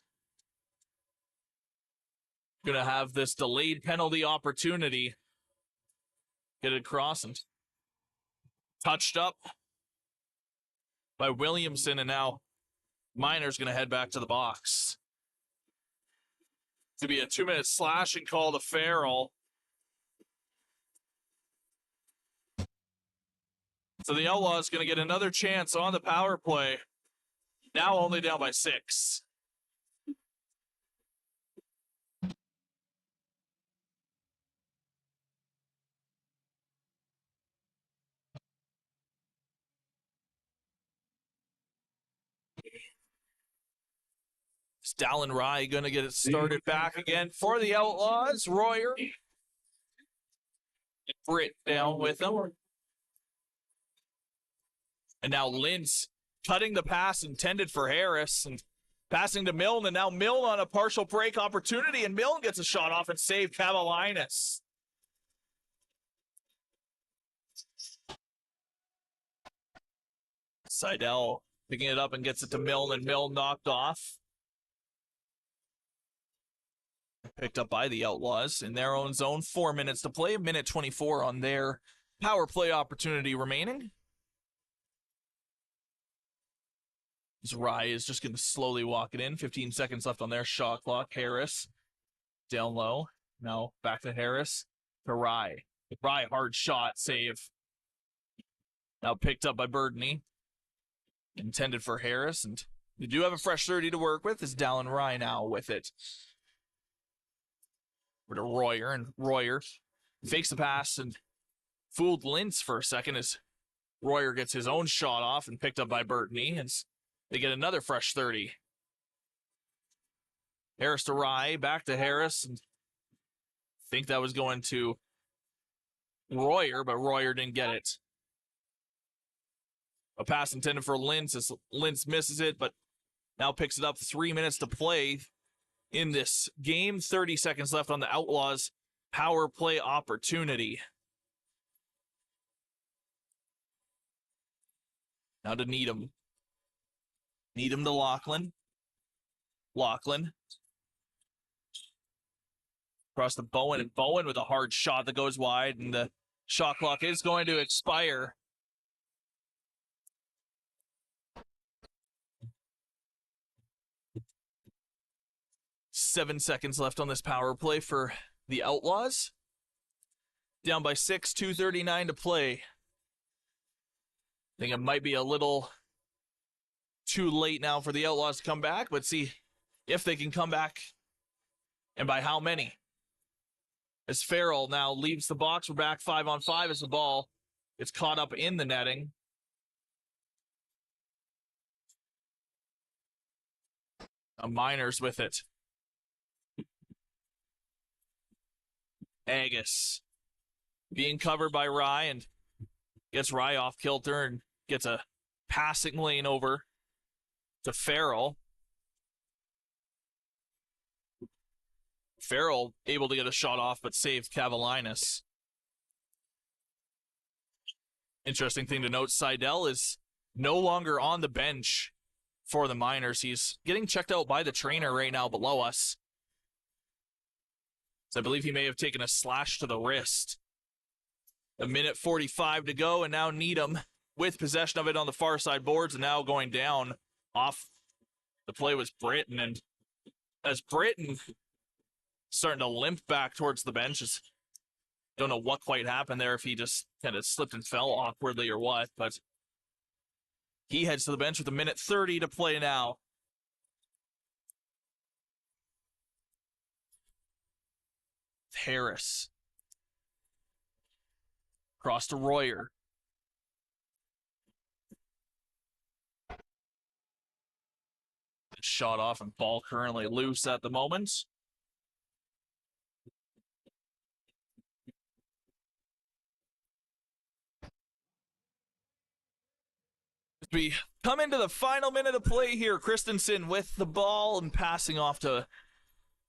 going to have this delayed penalty opportunity. Get it across and touched up by Williamson, and now Miners going to head back to the box. To be a 2-minute slashing call to Farrell. So the Outlaws going to get another chance on the power play. Now only down by 6. It's Dallin Rye going to get it started back again for the Outlaws. Royer. Britt down with him. And now Lintz cutting the pass intended for Harris and passing to Milne. And now Milne on a partial break opportunity. And Milne gets a shot off and saved Cavalinas. Seidel picking it up and gets it to Milne, and Milne knocked off. Picked up by the Outlaws in their own zone. 4 minutes to play. 1:24 on their power play opportunity remaining. Rye is just going to slowly walk it in. 15 seconds left on their shot clock. Harris down low. Now back to Harris. To Rye. Rye, hard shot, save. Now picked up by Burdney. Intended for Harris. And they do have a fresh 30 to work with. Is Dallin Rye now with it. Over to Royer. And Royer fakes the pass and fooled Lintz for a second as Royer gets his own shot off and picked up by Burdney. And they get another fresh 30. Harris to Rye, back to Harris. And I think that was going to Royer, but Royer didn't get it. A pass intended for Lintz as Lintz misses it, but now picks it up. 3 minutes to play in this game. 30 seconds left on the Outlaws' power play opportunity. Now to Needham. Needham to Lachlan. Lachlan. Across to Bowen, and Bowen with a hard shot that goes wide, and the shot clock is going to expire. Seven seconds left on this power play for the Outlaws. Down by 6, 2:39 to play. I think it might be a little too late now for the Outlaws to come back, but see if they can come back and by how many. As Farrell now leaves the box, we're back 5-on-5 as the ball gets caught up in the netting. Miners with it. Agus being covered by Rye and gets Rye off kilter and gets a passing lane over to Farrell. Farrell able to get a shot off, but saved Cavalinas. Interesting thing to note, Seidel is no longer on the bench for the Miners. He's getting checked out by the trainer right now below us. So I believe he may have taken a slash to the wrist. 1:45 to go, and now Needham with possession of it on the far side boards, and now going down off the play was Britton. And as Britton starting to limp back towards the benches, don't know what quite happened there, if he just kind of slipped and fell awkwardly or what, but he heads to the bench with a minute 30 to play now. Harris. Cross to Royer. Shot off and ball currently loose at the moment. We come into the final minute of play here. Christensen with the ball and passing off to,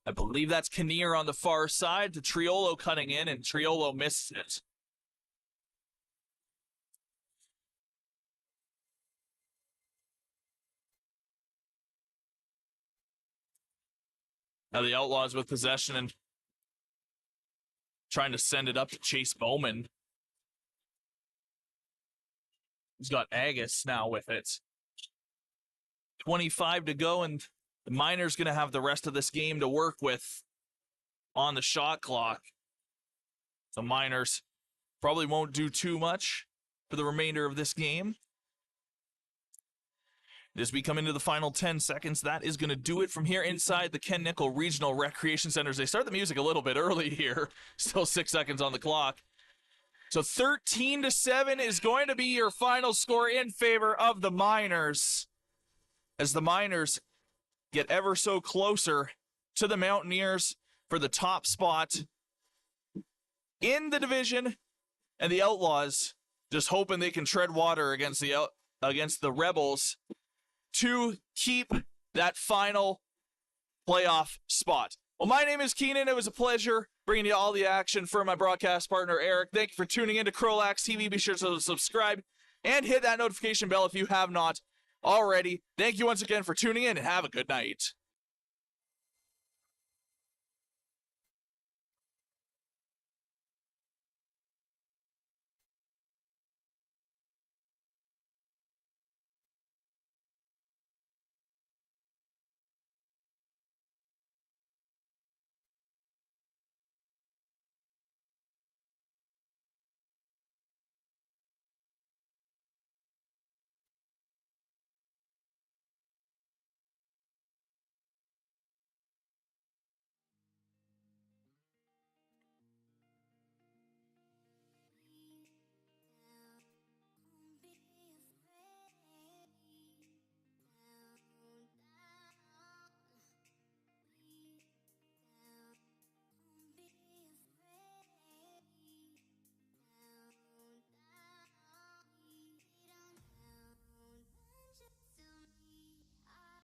I believe that's Kinnear on the far side, to Triolo cutting in, and Triolo missed it. Now the Outlaws with possession and trying to send it up to Chase Beaumont. He's got Agus now with it. 25 to go, and the Miners going to have the rest of this game to work with on the shot clock. The Miners probably won't do too much for the remainder of this game. As we come into the final 10 seconds, that is going to do it from here inside the Ken Nickel Regional Recreation Centers. They start the music a little bit early here. Still 6 seconds on the clock. So 13-7 is going to be your final score in favor of the Miners, as the Miners get ever so closer to the Mountaineers for the top spot in the division, and the Outlaws just hoping they can tread water against the Rebels to keep that final playoff spot. Well, my name is Keenan. It was a pleasure bringing you all the action for my broadcast partner, Eric. Thank you for tuning in to CROW LAX TV. Be sure to subscribe and hit that notification bell if you have not already. Thank you once again for tuning in, and have a good night.